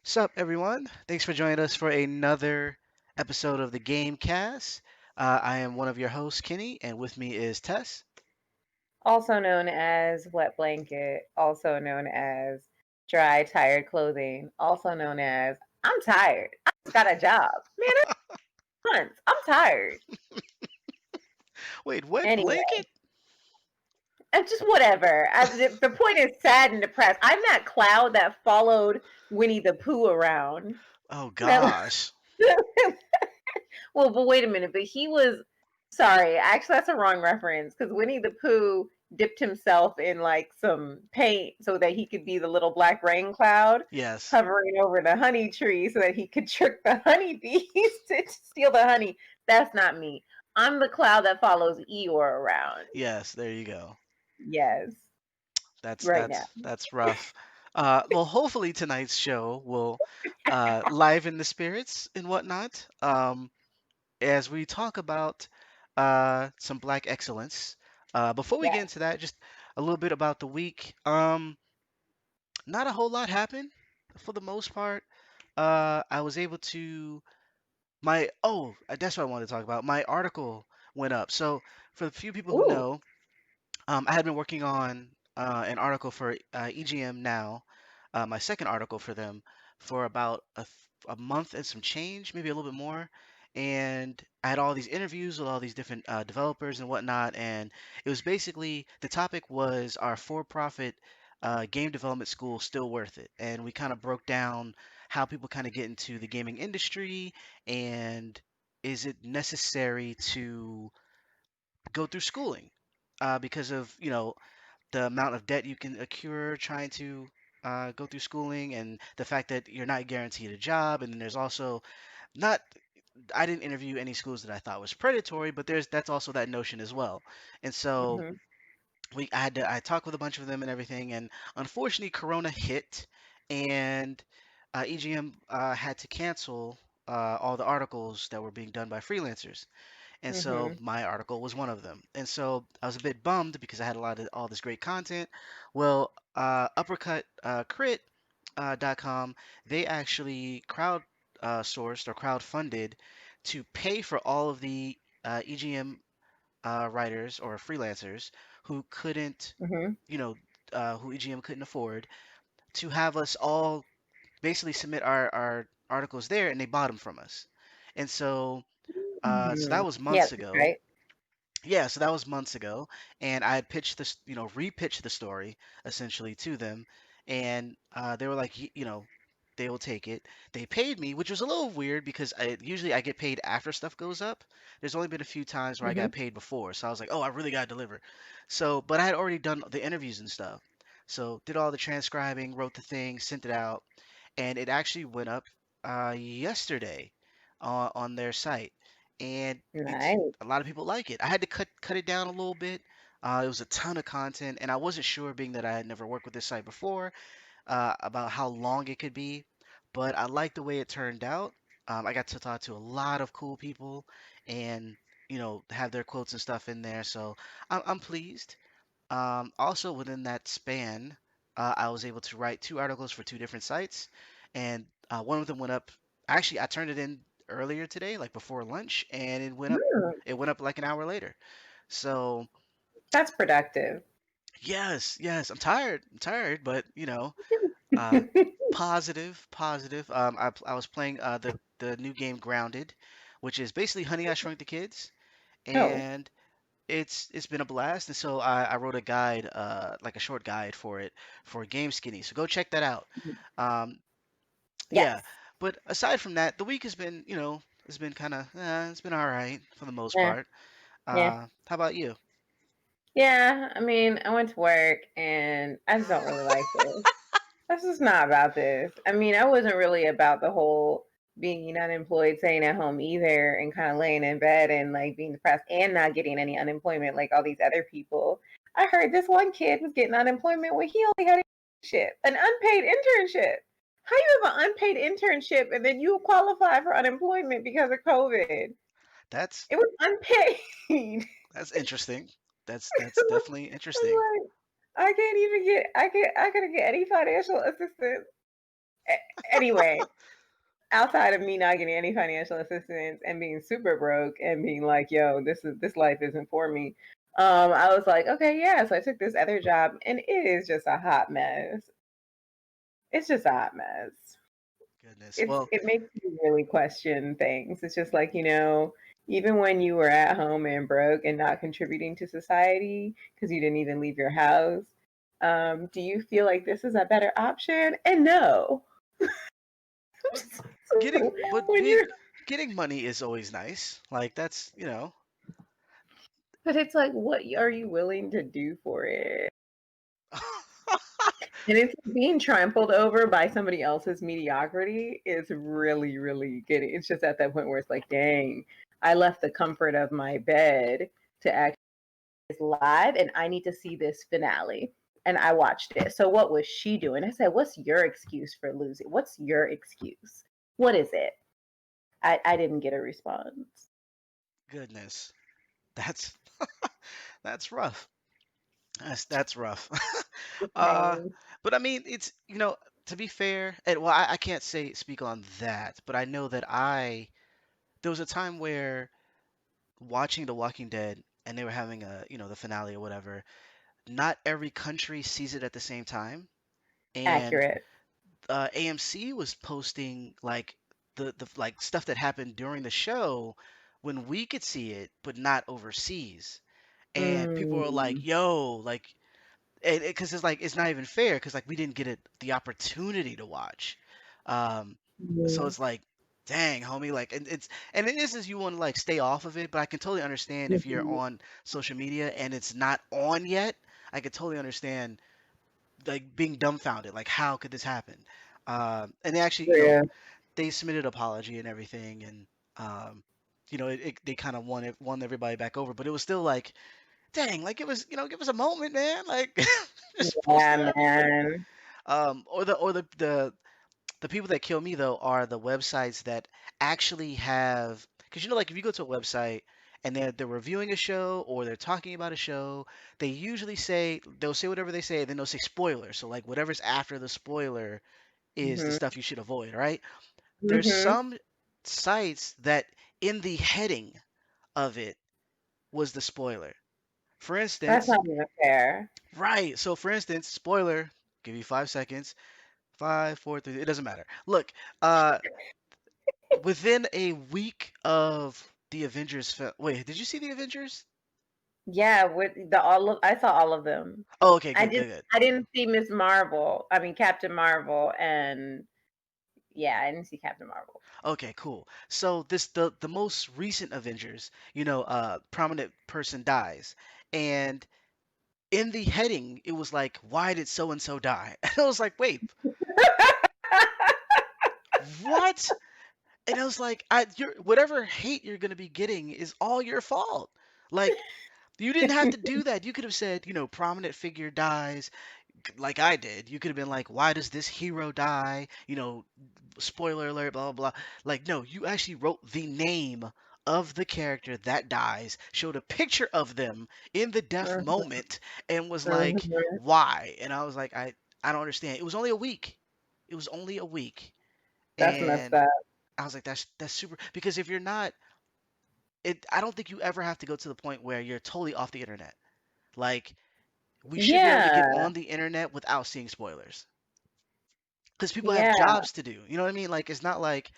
Sup, everyone? Thanks for joining us for another episode of the Game Cast. I am one of your hosts, Kenny, and with me is Tess. Also known as wet blanket, also known as dry, tired clothing, also known as I'm tired. I just got a job. Man, it's months. I'm tired. Wait, what Anyway, blanket? and just whatever. The point is sad and depressed. I'm that cloud that followed Winnie the Pooh around. Oh That gosh. well, but wait a minute. But he was sorry. Actually, that's a wrong reference because Winnie the Pooh dipped himself in like some paint so that he could be the little black rain cloud Yes, hovering over the honey tree so that he could trick the honeybees to steal the honey. That's not me. I'm the cloud that follows Eeyore around. yes. There you go. Yes, That's right now. that's that's rough. Well, hopefully tonight's show will liven the spirits and whatnot. As we talk about some Black excellence. Before we get Yes. into that, just a little bit about the week. Not a whole lot happened for the most part. I was able to that's what I wanted to talk about. My article went up. So for the few people who Ooh. know, I had been working on an article for EGM now, my second article for them for about a month and some change, maybe a little bit more. And I had all these interviews with all these different developers and whatnot. And it was basically the topic was our for-profit game development school still worth it? And we kind of broke down how people kind of get into the gaming industry and is it necessary to go through schooling because of the amount of debt you can accrue trying to go through schooling and the fact that you're not guaranteed a job. And then there's also not I didn't interview any schools that I thought was predatory, but that's also that notion as well. And so Hmm. I talked with a bunch of them and everything, and unfortunately Corona hit, and EGM had to cancel all the articles that were being done by freelancers. And so Hmm. my article was one of them. And so I was a bit bummed because I had a lot of all this great content. Well, Uppercut Crit .com, they actually sourced or crowdfunded to pay for all of the EGM writers or freelancers who couldn't, Hmm. you know, who EGM couldn't afford to have us all basically submit our articles there, and they bought them from us. And so that was months Yep. ago. Right. Yeah, so that was months ago, and I had pitched this, repitched the story essentially to them, and they were like, they will take it. They paid me, which was a little weird because usually I get paid after stuff goes up. There's only been a few times where I Hmm. got paid before, so I was like, oh, I really gotta deliver. So, but I had already done the interviews and stuff, so did all the transcribing, wrote the thing, sent it out, and it actually went up yesterday on their site, and it's Nice. a lot of people like it. I had to cut it down a little bit. It was a ton of content, and I wasn't sure, being that I had never worked with this site before, about how long it could be, but I like the way it turned out. I got to talk to a lot of cool people, and have their quotes and stuff in there, so I'm pleased. Also, within that span, I was able to write two articles for two different sites, and one of them went up. Actually, I turned it in earlier today, like before lunch, and it went up. Mm, It went up like an hour later. So that's productive. yes, yes, I'm tired, but uh, positive, positive. I was playing the new game Grounded, which is basically Honey I Shrunk the Kids, Oh. and it's been a blast. And so I wrote a guide, like a short guide for it for Game Skinny. So go check that out. Um, Yes. yeah, but aside from that, the week has been, it's been kind of, it's been all right for the most Yeah. part. Yeah. How about you? Yeah. I mean, I went to work and I just don't really like this. This is not about this. I mean, I wasn't really about the whole being unemployed, staying at home either, and kind of laying in bed and like being depressed and not getting any unemployment like all these other people. I heard this one kid was getting unemployment when he only had an internship, an unpaid internship. How you have an unpaid internship and then you qualify for unemployment because of COVID? That's It was unpaid. that's interesting. That's definitely I'm interesting. like, I can't even get I couldn't get any financial assistance Anyway, outside of me not getting any financial assistance and being super broke and being like, yo, this life isn't for me. I was like, okay, yeah. So I took this other job and it is just a hot mess. It's just a hot mess. Goodness. It's Well, it makes you really question things. It's just like, even when you were at home and broke and not contributing to society because you didn't even leave your house, do you feel like this is a better option? And no. but getting So but when being you're getting money is always nice. Like that's, but it's like, what are you willing to do for it? And it's being trampled over by somebody else's mediocrity is really, really getting. It's just at that point where it's like, dang, I left the comfort of my bed to actually live, and I need to see this finale. And I watched it. So what was she doing? I said, "What's your excuse for losing? What's your excuse? What is it?" I didn't get a response. goodness. That's that's rough. That's rough. It's uh, pain. but I mean, it's to be fair, and well, I can't say speak on that, but I know that there was a time where watching The Walking Dead and they were having the finale or whatever. Not every country sees it at the same time, and Accurate. AMC was posting like the like stuff that happened during the show when we could see it, but not overseas. And people are like, Mm. "Yo, like," because it's like it's not even fair because like we didn't get the opportunity to watch. Um, so Mm. it's like, dang, homie, like, and it is you want to like stay off of it, but I can totally understand if you're Mhm. on social media and it's not on yet. I can totally understand like being dumbfounded, like how could this happen? And they actually, Yeah. they submitted apology and everything, and um, they kind of won everybody back over, but it was still like, dang, like it was, give us a moment, man, like just post it Yeah, out there. man. Or the people that kill me though are the websites that actually have, because like if you go to a website and they're reviewing a show or they're talking about a show, they'll say whatever they say, and then they'll say spoiler. So like whatever's after the spoiler is the Mhm. stuff you should avoid, right? There's Mhm. some sites that in the heading of it was the spoiler. For That's instance, not even fair. right. So for instance, spoiler, give you 5 seconds. Five, four, three. It doesn't matter. Look, uh, within a week of the Avengers film. Wait, did you see the Avengers? Yeah, with the all of I saw all of them. Oh, okay, I good, just good, good. I didn't see Miss Marvel. I mean Captain Marvel, and yeah, I didn't see Captain Marvel. Okay, cool. So the most recent Avengers, prominent person dies, and in the heading it was like, why did so and so die? And I was like, wait, what? And I was like, whatever hate you're gonna be getting is all your fault. Like, you didn't have to do that. You could have said, prominent figure dies, like I did. You could have been like, why does this hero die? Spoiler alert, blah, blah, blah. Like, no, you actually wrote the name of the character that dies, showed a picture of them in the death Mhm. moment, and was like, Mhm. why? And I was like, I don't understand. It was only a week. It was only a week. That's messed And up. I was like, that's super. Because if you're not, I don't think you ever have to go to the point where you're totally off the internet. Like, we should be able to get Yeah. on the internet without seeing spoilers. Because people have Yeah. jobs to do. You know what I mean? Like, it's not like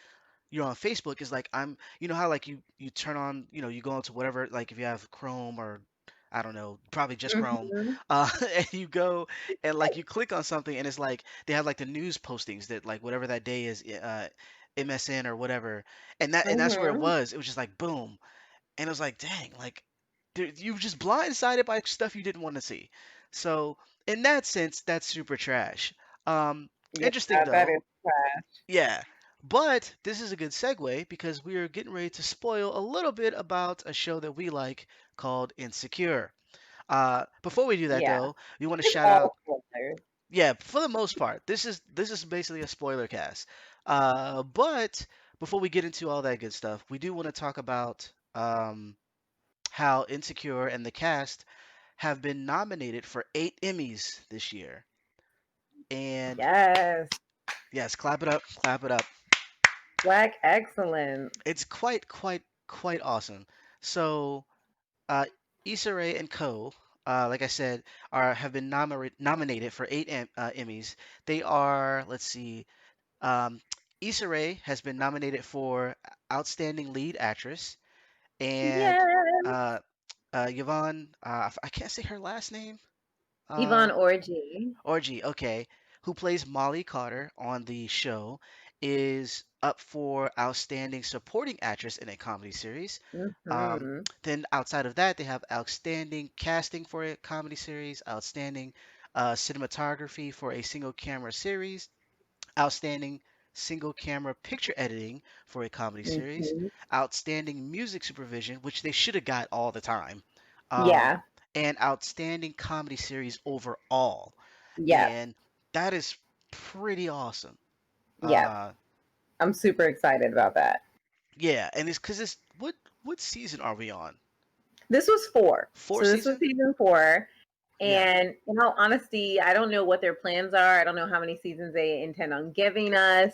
you're on Facebook. It's like how like you turn on, you go into whatever, like if you have Chrome or I don't know, probably just Chrome, Mhm. and you go and like you click on something and it's like they have like the news postings that like whatever that day is, MSN or whatever, and that's where it Mhm. was. It was just like boom, and it was like, dang, like you were just blindsided by stuff you didn't want to see. So in that sense, that's super trash. Um, Yeah, Interesting that is though. trash. Yeah. But this is a good segue because we are getting ready to spoil a little bit about a show that we like called Insecure. Before we do that Yeah. though, we want to It's shout out, all spoilers. yeah, for the most part, this is basically a spoiler cast. But before we get into all that good stuff, we do want to talk about how Insecure and the cast have been nominated for 8 Emmys this year. And Yes. Yes, clap it up, clap it up. Black excellence. It's quite awesome. So, uh, Issa Rae and Co. Like I said, have been nominated for Emmys. They are, let's see, um, Issa Rae has been nominated for Outstanding Lead Actress, and Yes. uh, Yvonne, I can't say her last name. Yvonne Uh, Orgy. Orgy, okay, who plays Molly Carter on the show, is up for Outstanding Supporting Actress in a Comedy Series. Hmm. Then outside of that, they have Outstanding Casting for a Comedy Series, Outstanding Cinematography for a Single Camera Series, Outstanding Single Camera Picture Editing for a Comedy Series, Hmm. Outstanding Music Supervision, which they should have got all the time, um, Yeah. and Outstanding Comedy Series overall. Yep. And that is pretty awesome. Yep. Uh, I'm super excited about that. yeah, and it's because it's what season are we on? This was four. Four So this was season? season four. Yeah, And in all honesty, I don't know what their plans are. I don't know how many seasons they intend on giving us.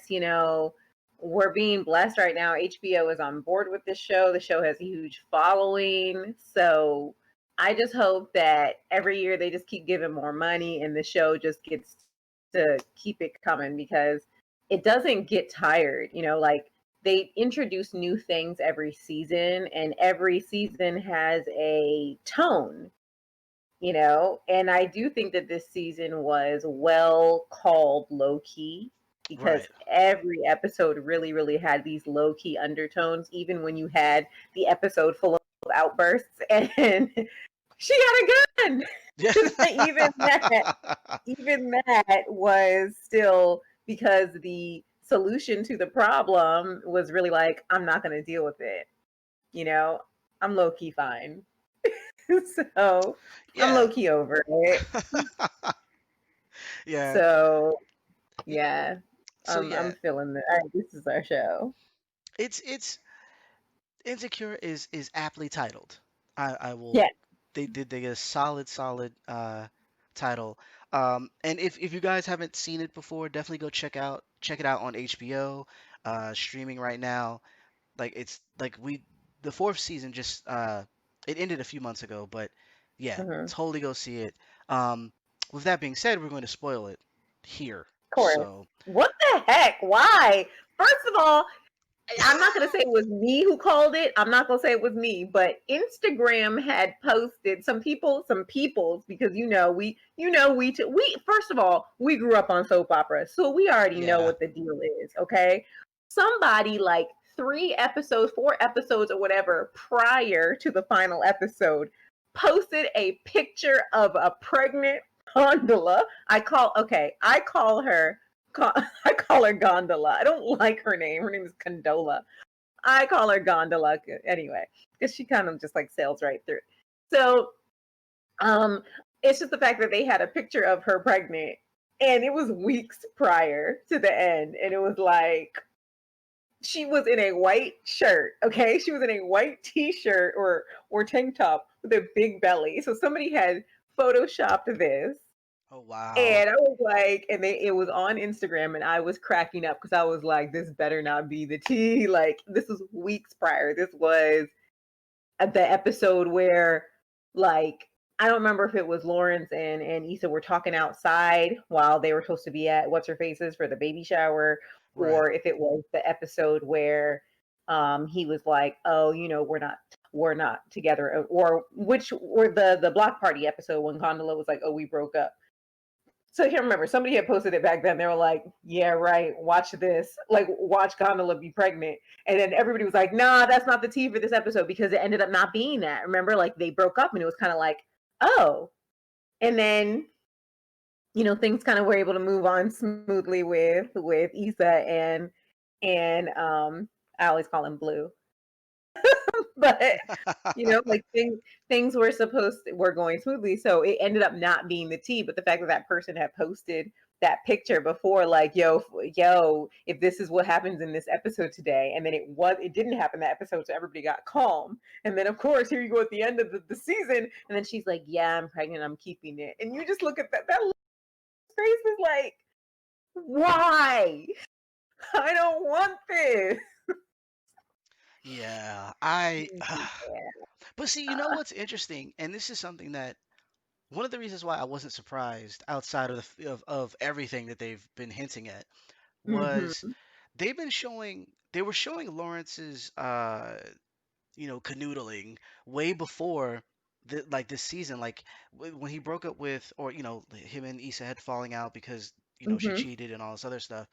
We're being blessed right now. HBO is on board with this show. The show has a huge following. So I just hope that every year they just keep giving more money and the show just gets to keep it coming because it doesn't get tired. Like they introduce new things every season, and every season has a tone, and I do think that this season was well called low key because right. every episode really, really had these low key undertones, even when you had the episode full of outbursts and she got a gun. Yeah. even that, even that was still because the solution to the problem was really like, I'm not going to deal with it. You know, I'm low key fine. So I'm Yeah. low key over it. Yeah. So Y- yeah, So I'm yeah, feeling that. All right, this is our show. it's Insecure is aptly titled. I will. Yeah. They get a solid title. And if you guys haven't seen it before, definitely go check it out on HBO, streaming right now. Like it's like we the fourth season just it ended a few months ago, but yeah, Hmm. Of totally go see it. Um, with that being said, we're going to spoil it here. course. So What the heck? Why? First of all, I'm not gonna say it was me who called it. I'm not gonna say it was me, but Instagram had posted some people's because we first of all we grew up on soap operas, so we already know yeah. what the deal is. Okay, somebody like 3 episodes, 4 episodes, or whatever prior to the final episode posted a picture of a pregnant gondola. I call her I call her Gondola. I don't like her name. Her name is Condola. I call her Gondola anyway because she kind of just like sails right through. So, um, it's just the fact that they had a picture of her pregnant, and it was weeks prior to the end, and it was like she was in a white shirt. Okay, she was in a white T-shirt or tank top with a big belly. So somebody had photoshopped this, Oh wow. and I was like, it was on Instagram, and I was cracking up because I was like, this better not be the tea. Like, this was weeks prior. This was at the episode where, like, I don't remember if it was Lawrence and Issa were talking outside while they were supposed to be at What's Her Faces for the baby shower, Right. or if it was the episode where he was like, oh, we're not together, or the block party episode when Gondola was like, oh, we broke up. So I can't remember. Somebody had posted it back then. They were like, "Yeah, right. Watch this. Like, watch Gondola be pregnant." And then everybody was like, "Nah, that's not the tea for this episode because it ended up not being that." Remember, like they broke up, and it was kind of like, "Oh." And then things kind of were able to move on smoothly with Issa and I always call him Blue, but like things were going smoothly, so it ended up not being the tea. But the fact that that person had posted that picture before, like, yo, if this is what happens in this episode today, and then it didn't happen that episode, so everybody got calm. And then of course here you go at the end of the season, and then she's like, yeah, I'm pregnant, I'm keeping it. And you just look at that face is like, Why? I don't want this. Yeah, I. Yeah. But see, you know what's interesting, and this is something that one of the reasons why I wasn't surprised outside of of everything that they've been hinting at was Mm-hmm. they were showing Lawrence's canoodling way before this season, like when he broke up with, or him and Issa had falling out because she Mm-hmm. cheated and all this other stuff.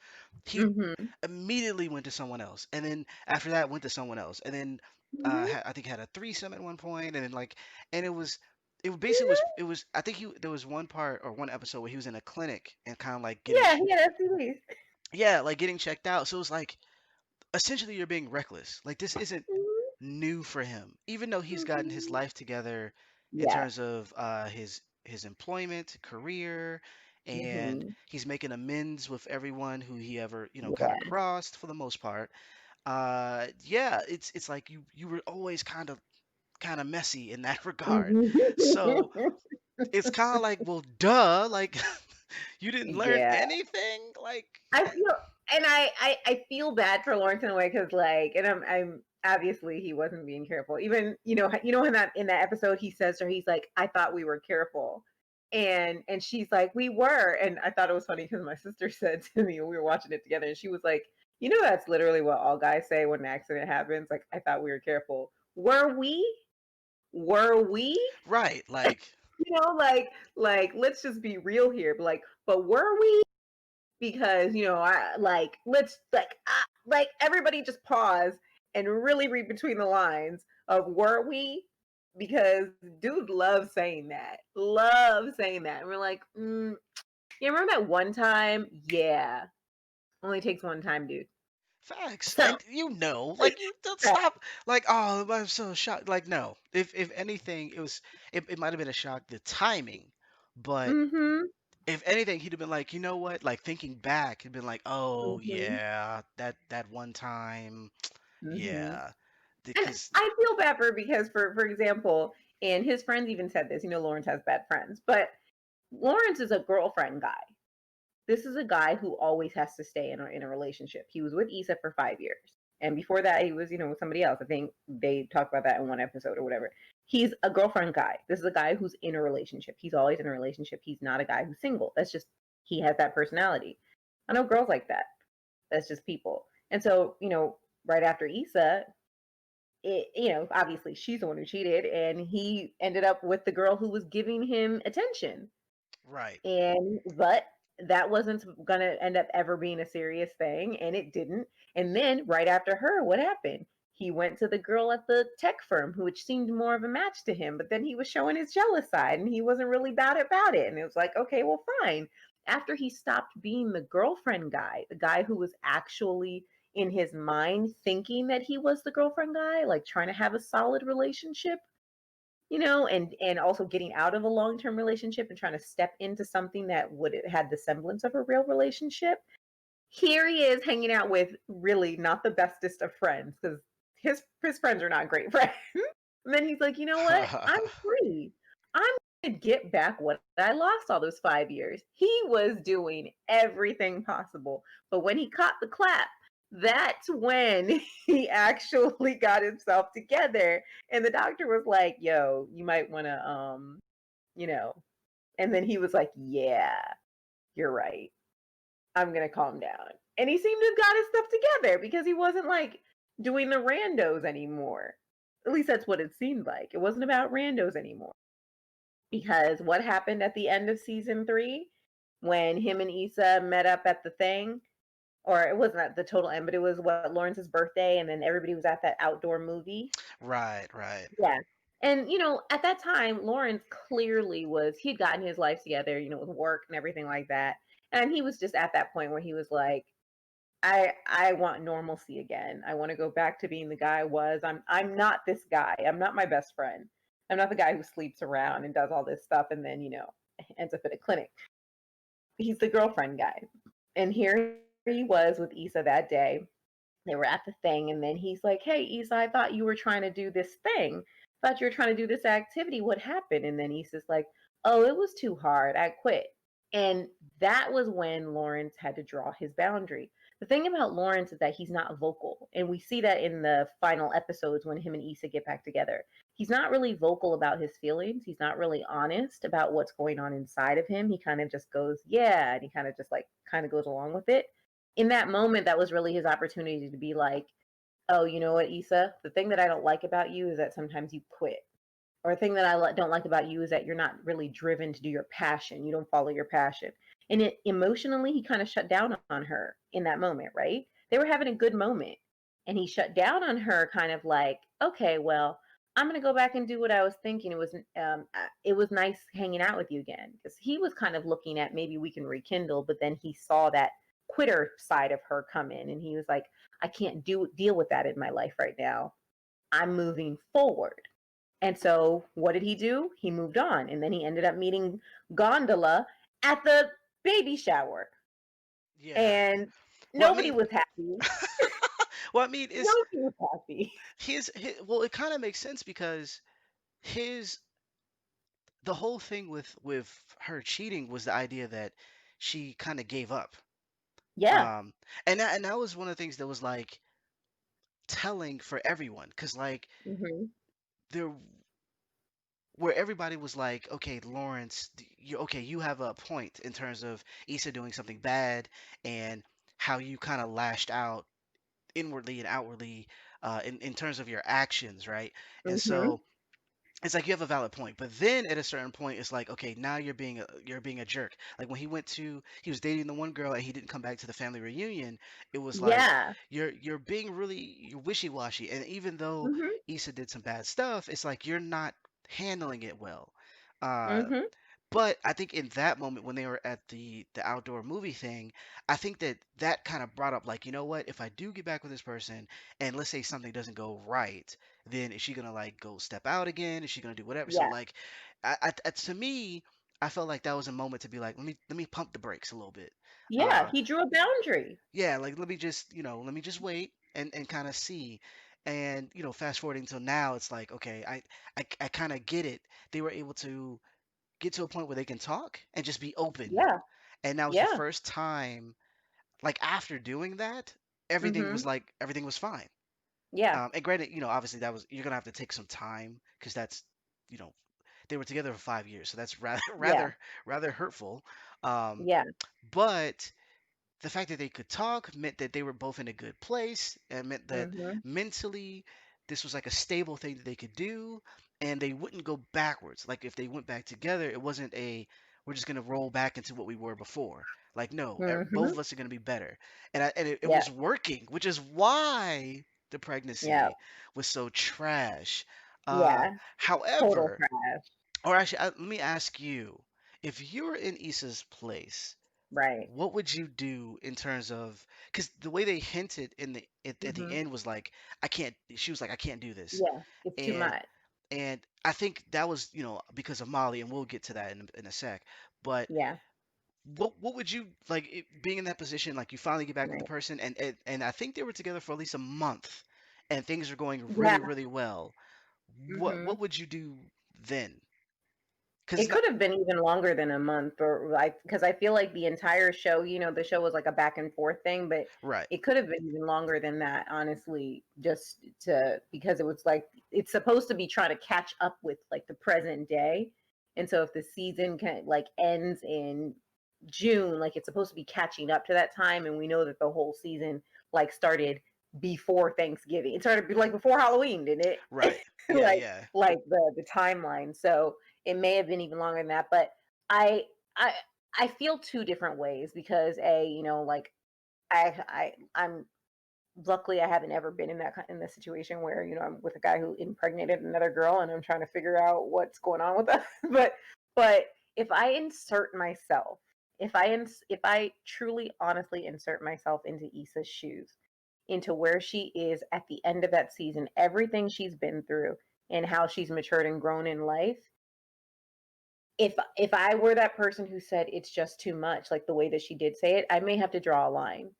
He Mm-hmm. immediately went to someone else, and then after that went to someone else, and then Mm-hmm. I think had a threesome at one point, and then and it basically was I think there was one part or one episode where he was in a clinic and kind of like getting Yeah, he had STDs. yeah, like getting checked out. So it was like essentially you're being reckless. Like this isn't new for him, even though he's gotten his Mm-hmm. life together in Yes. terms of his employment, career, and Mm-hmm. he's making amends with everyone who he ever kind of Yeah. crossed for the most part. Yeah, it's like you were always kind of messy in that regard. So Mm-hmm. it's kind of like, well, duh, like you didn't learn Yeah. anything, like. I feel, and I feel bad for Lawrence in a way because like, and I'm obviously he wasn't being careful. Even in that episode he says to her, he's like, I thought we were careful, and she's like, we were, and I thought it was funny because my sister said to me when we were watching it together, and she was like, that's literally what all guys say when an accident happens. Like, I thought we were careful. Were we? Were we? Right, like. Like let's just be real here. But were we? Because I like let's like everybody just pause and really read between the lines of were we, because dude loves saying that, and we're like, yeah, remember that one time? Yeah, only takes one time, dude. Facts, So and like you don't stop, like, oh, I'm so shocked. Like, no, if anything, it might have been a shock the timing, but mm-hmm, if anything, he'd have been like, you know what? Like thinking back, he'd been like, oh mm-hmm, yeah, that one time, mm-hmm. yeah, And because I feel bad for, because for example, and his friends even said this, Lawrence has bad friends, but Lawrence is a girlfriend guy. This is a guy who always has to stay in a relationship. He was with Issa for 5 years. And before that, he was, with somebody else. I think they talked about that in one episode or whatever. He's a girlfriend guy. This is a guy who's in a relationship. He's always in a relationship. He's not a guy who's single. That's just, he has that personality. I know girls like that. That's just people. And so, right after Issa, obviously she's the one who cheated, and he ended up with the girl who was giving him attention. right, But that wasn't gonna end up ever being a serious thing, and it didn't. And then right after her, what happened? He went to the girl at the tech firm, which seemed more of a match to him, but then he was showing his jealous side, and he wasn't really bad about it. And it was like, okay, well, fine. After he stopped being the girlfriend guy, the guy who was actually in his mind thinking that he was the girlfriend guy, like trying to have a solid relationship, and also getting out of a long-term relationship and trying to step into something that would had the semblance of a real relationship. Here he is hanging out with really not the bestest of friends, because his friends are not great friends. And then he's like, you know what? I'm free. I'm gonna get back what I lost all those 5 years. He was doing everything possible, but when he caught the clap, that's when he actually got himself together. And the doctor was like, yo, you might want to you know and then he was like, yeah, you're right, I'm gonna calm down. And he seemed to have got his stuff together because he wasn't like doing the randos anymore. At least that's what it seemed like. It wasn't about randos anymore. Because what happened at the end of season 3, when him and Issa met up at the thing, or it wasn't at the total end, but it was what, Lawrence's birthday, and then everybody was at that outdoor movie. right, right, Yeah. And at that time, Lawrence clearly he'd gotten his life together, with work and everything like that. And he was just at that point where he was like, I want normalcy again. I want to go back to being the guy I was. I'm not this guy. I'm not my best friend. I'm not the guy who sleeps around and does all this stuff and then, ends up in a clinic. He's the girlfriend guy. And here he was with Issa that day. They were at the thing, and then he's like, hey, Issa, I thought you were trying to do this thing. I thought you were trying to do this activity. What happened? And then Issa's like, oh, it was too hard. I quit. And that was when Lawrence had to draw his boundary. The thing about Lawrence is that he's not vocal. And we see that in the final episodes when him and Issa get back together. He's not really vocal about his feelings. He's not really honest about what's going on inside of him. He kind of just goes, yeah, and he kind of just like kind of goes along with it. In that moment, that was really his opportunity to be like, oh, you know what, Issa? The thing that I don't like about you is that sometimes you quit. Or a thing that I don't like about you is that you're not really driven to do your passion. You don't follow your passion. And emotionally, he kind of shut down on her in that moment, right? They were having a good moment. And he shut down on her, kind of like, okay, well, I'm going to go back and do what I was thinking. It was nice hanging out with you again, because he was kind of looking at maybe we can rekindle, but then he saw that quitter side of her come in, and he was like, I can't deal with that in my life right now. I'm moving forward. And so what did he do? He moved on. And then he ended up meeting Gondola at the baby shower. Yeah. And Well, I nobody mean, was happy. well, I mean, it's Nobody was happy. his well, it kind of makes sense because his the whole thing with her cheating was the idea that she kind of gave up. Yeah. Um, and that was one of the things that was like telling for everyone, because like Hmm. there where everybody was like, okay, Lawrence, okay, you have a point in terms of Issa doing something bad and how you kind of lashed out inwardly and outwardly in terms of your actions, right? And Hmm. so it's like you have a valid point, but then at a certain point, it's like, okay, now you're being a jerk. Like when he was dating the one girl and he didn't come back to the family reunion. It was like Yeah. you're being really you're wishy-washy, and even though Hmm. Issa did some bad stuff, it's like you're not handling it well. Uh, Hmm. but I think in that moment when they were at the outdoor movie thing, I think that that kind of brought up like, you know what? If I do get back with this person and let's say something doesn't go right, then is she gonna like go step out again? Is she gonna do whatever? So Yeah. like, to me, I felt like that was a moment to be like, let me pump the brakes a little bit. Yeah. Uh, He drew a boundary. yeah, like let me just let me just wait and kind of see. And fast forwarding until now, it's like okay, I kind of get it. They were able to get to a point where they can talk and just be open. Yeah. And that was the Yeah. first time, like after doing that, Hmm. everything was fine. Yeah. And granted, obviously that was you're gonna have to take some time because that's, you know, they were together for 5 years, so that's rather Yeah. rather hurtful. Um, Yeah. but the fact that they could talk meant that they were both in a good place and meant that Hmm. mentally this was like a stable thing that they could do and they wouldn't go backwards. Like if they went back together, it wasn't a we're just going to roll back into what we were before. Like no, both Hmm. of us are going to be better. And it Yeah. was working, which is why the Yeah. pregnancy was so trash. Yeah. Total However, trash. or actually, let me ask you, if you were in Issa's place, Right. what would you do in terms of because the way they hinted at the Hmm. end was like I can't she was like I can't do this Yeah. It's too and much. I think that was because of Molly and we'll get to that in a sec but Yeah. what would you like being in that position like you finally get back with the Right. person and I think they were together for at least a month and things are going Yeah. really well Hmm. what would you do then because It it's not could have been even longer than a month, or like, because I feel like the entire show, the show was like a back and forth thing, but right it could have been even longer than that, honestly, just because it was like, it's supposed to be trying to catch up with like the present day. And so if the season like ends in June, like it's supposed to be catching up to that time. And we know that the whole season like started before Thanksgiving. It started like before Halloween, didn't it? right yeah like yeah like the timeline. So it may have been even longer than that, but I I I feel two different ways because like I'm luckily I haven't ever been in in this situation where I'm with a guy who impregnated another girl and I'm trying to figure out what's going on with us. But if I insert myself, if I truly honestly insert myself into Issa's shoes, into where she is at the end of that season, everything she's been through and how she's matured and grown in life, if I were that person who said it's just too much, like the way that she did say it, I may have to draw a line.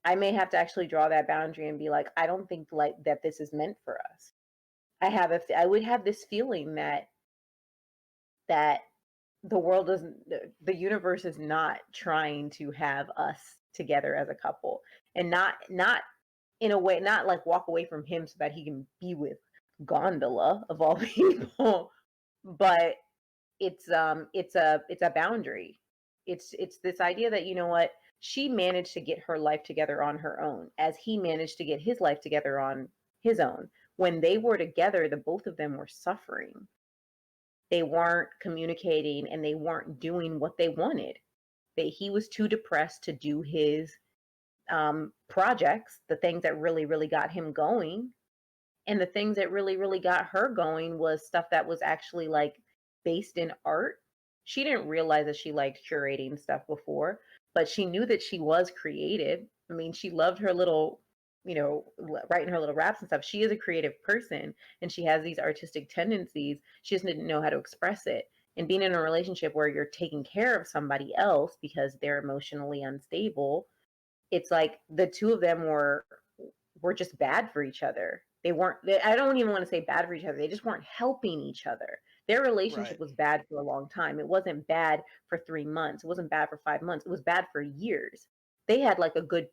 I may have to actually draw that boundary and be like, I don't think like that this is meant for us. I would have this feeling that the world doesn't, the universe is not trying to have us together as a couple, and not in a way, not like walk away from him so that he can be with Gondola of all people, but it's a boundary. It's this idea that, you know what, she managed to get her life together on her own, as he managed to get his life together on his own. When they were together, the both of them were suffering. They weren't communicating and they weren't doing what they wanted. He was too depressed to do his projects, the things that really, really got him going. And the things that really, really got her going was stuff that was actually like based in art. She didn't realize that she liked curating stuff before, but she knew that she was creative. I mean, she loved her little, writing her little raps and stuff. She is a creative person and she has these artistic tendencies. She just didn't know how to express it. And being in a relationship where you're taking care of somebody else because they're emotionally unstable, it's like the two of them were just bad for each other. I don't even want to say bad for each other. They just weren't helping each other. Their Right. relationship was bad for a long time. It wasn't bad for 3 months. It wasn't bad for 5 months. It was bad for years. They had like a good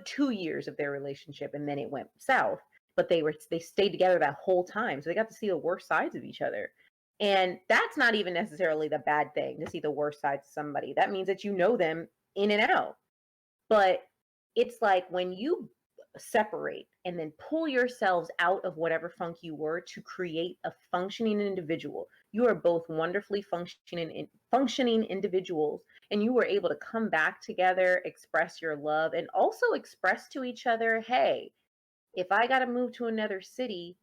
2 years of their relationship and then it went south. But they stayed together that whole time. So they got to see the worst sides of each other. And that's not even necessarily the bad thing, to see the worst sides of somebody. That means that you know them in and out. But it's like when you separate and then pull yourselves out of whatever funk you were to create a functioning individual. You are both wonderfully functioning individuals, and you were able to come back together, express your love, and also express to each other, hey, if I got to move to another city,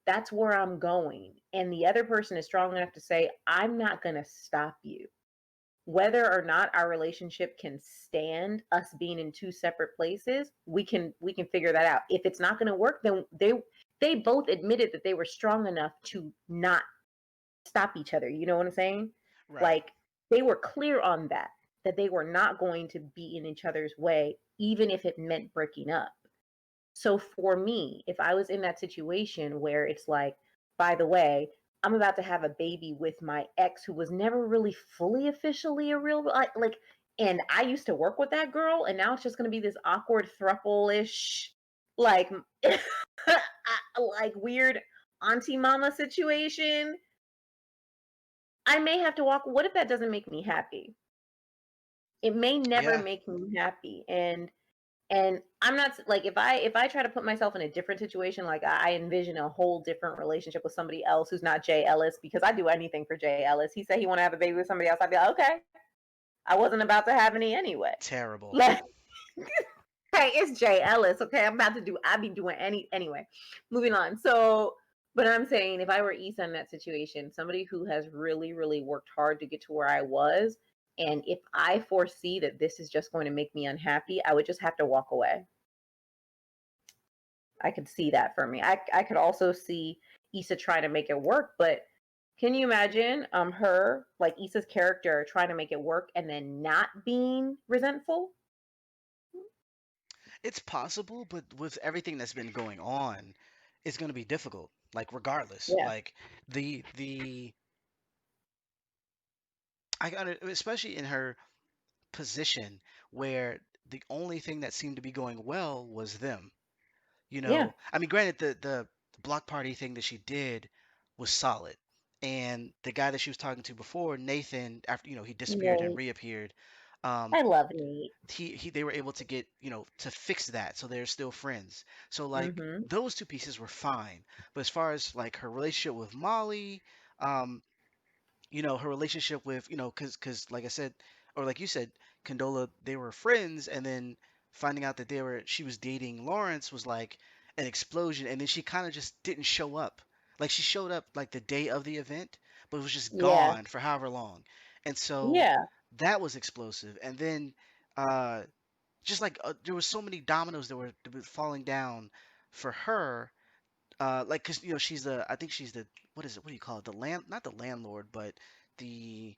that's where I'm going. And the other person is strong enough to say, I'm not going to stop you. Whether or not our relationship can stand us being in two separate places, we can figure that out. If it's not going to work, then they both admitted that they were strong enough to not stop each other. You know what I'm saying? Right. Like, they were clear on that they were not going to be in each other's way, even if it meant breaking up. So for me, if I was in that situation where it's like, by the way, I'm about to have a baby with my ex who was never really fully officially a real, like, and I used to work with that girl, and now it's just going to be this awkward thruple ish, like, like weird auntie mama situation. I may have to walk. What if that doesn't make me happy? It may never Yeah. make me happy, and I'm not like, if I try to put myself in a different situation, like I envision a whole different relationship with somebody else who's not Jay Ellis, because I do anything for Jay Ellis. He said he want to have a baby with somebody else. I'd be like, okay, I wasn't about to have any anyway. Terrible. Like, hey, it's Jay Ellis. Okay, I'd be doing anyway. Moving on. So, but I'm saying, if I were Issa in that situation, somebody who has really, really worked hard to get to where I was, and if I foresee that this is just going to make me unhappy, I would just have to walk away. I could see that for me. I could also see Issa trying to make it work, but can you imagine her, like Issa's character, trying to make it work and then not being resentful? It's possible, but with everything that's been going on, it's going to be difficult. Like regardless, Yeah. like the I got it, especially in her position where the only thing that seemed to be going well was them. Yeah. I mean, granted, the block party thing that she did was solid, and the guy that she was talking to before, Nathan, after he disappeared and Nate. reappeared, um, I love Nate. he they were able to get to fix that, so they're still friends. So like Mm-hmm. those two pieces were fine, but as far as like her relationship with Molly, um, her relationship with, because like I said, or like you said, Condola, they were friends, and then finding out that she was dating Lawrence was like an explosion, and then she kind of just didn't show up. Like she showed up like the day of the event, but was just Yeah. gone for however long, and so Yeah. that was explosive. And then uh, just like there was so many dominoes that were falling down for her, like because she's the I think she's the what is it? What do you call it? The land, not the landlord, but the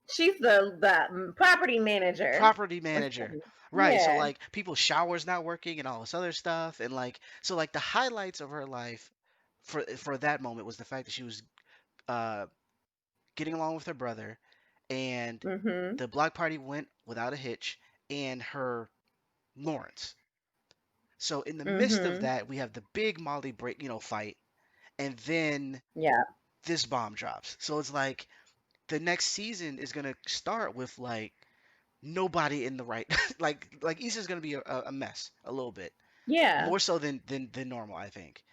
She's the property manager. property manager, right? So Yeah. like people's showers not working and all this other stuff, and like so like the highlights of her life for that moment was the fact that she was uh getting along with her brother, and Mhm. the block party went without a hitch, and her Lawrence. So in the midst of Mhm. that, we have the big Molly break, fight, and then Yeah. this bomb drops. So it's like the next season is gonna start with like nobody in the right, like Issa's gonna be a mess a little bit Yeah. more so than normal, I think,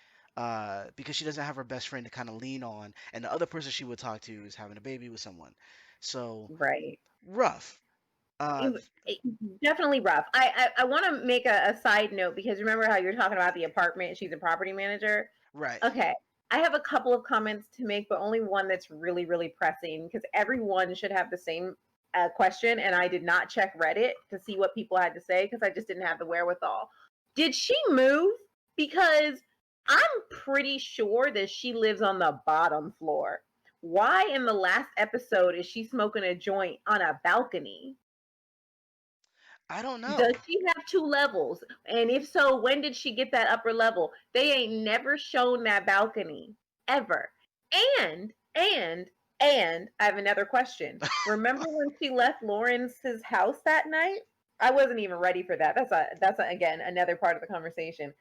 because she doesn't have her best friend to kind of lean on, and the other person she would talk to is having a baby with someone, so Right. rough. Uh, It- Definitely rough. I want to make a side note because remember how you're talking about the apartment? She's a property manager. right. Okay. I have a couple of comments to make, but only one that's really, really pressing because everyone should have the same question. And I did not check Reddit to see what people had to say because I just didn't have the wherewithal. Did she move? Because I'm pretty sure that she lives on the bottom floor. Why in the last episode is she smoking a joint on a balcony? I don't Does know. she have two levels? And if so, when did she get that upper level? They ain't never shown that balcony ever. And I have another question. Remember when she left Lawrence's house that night? I wasn't even ready for that. Again another part of the conversation.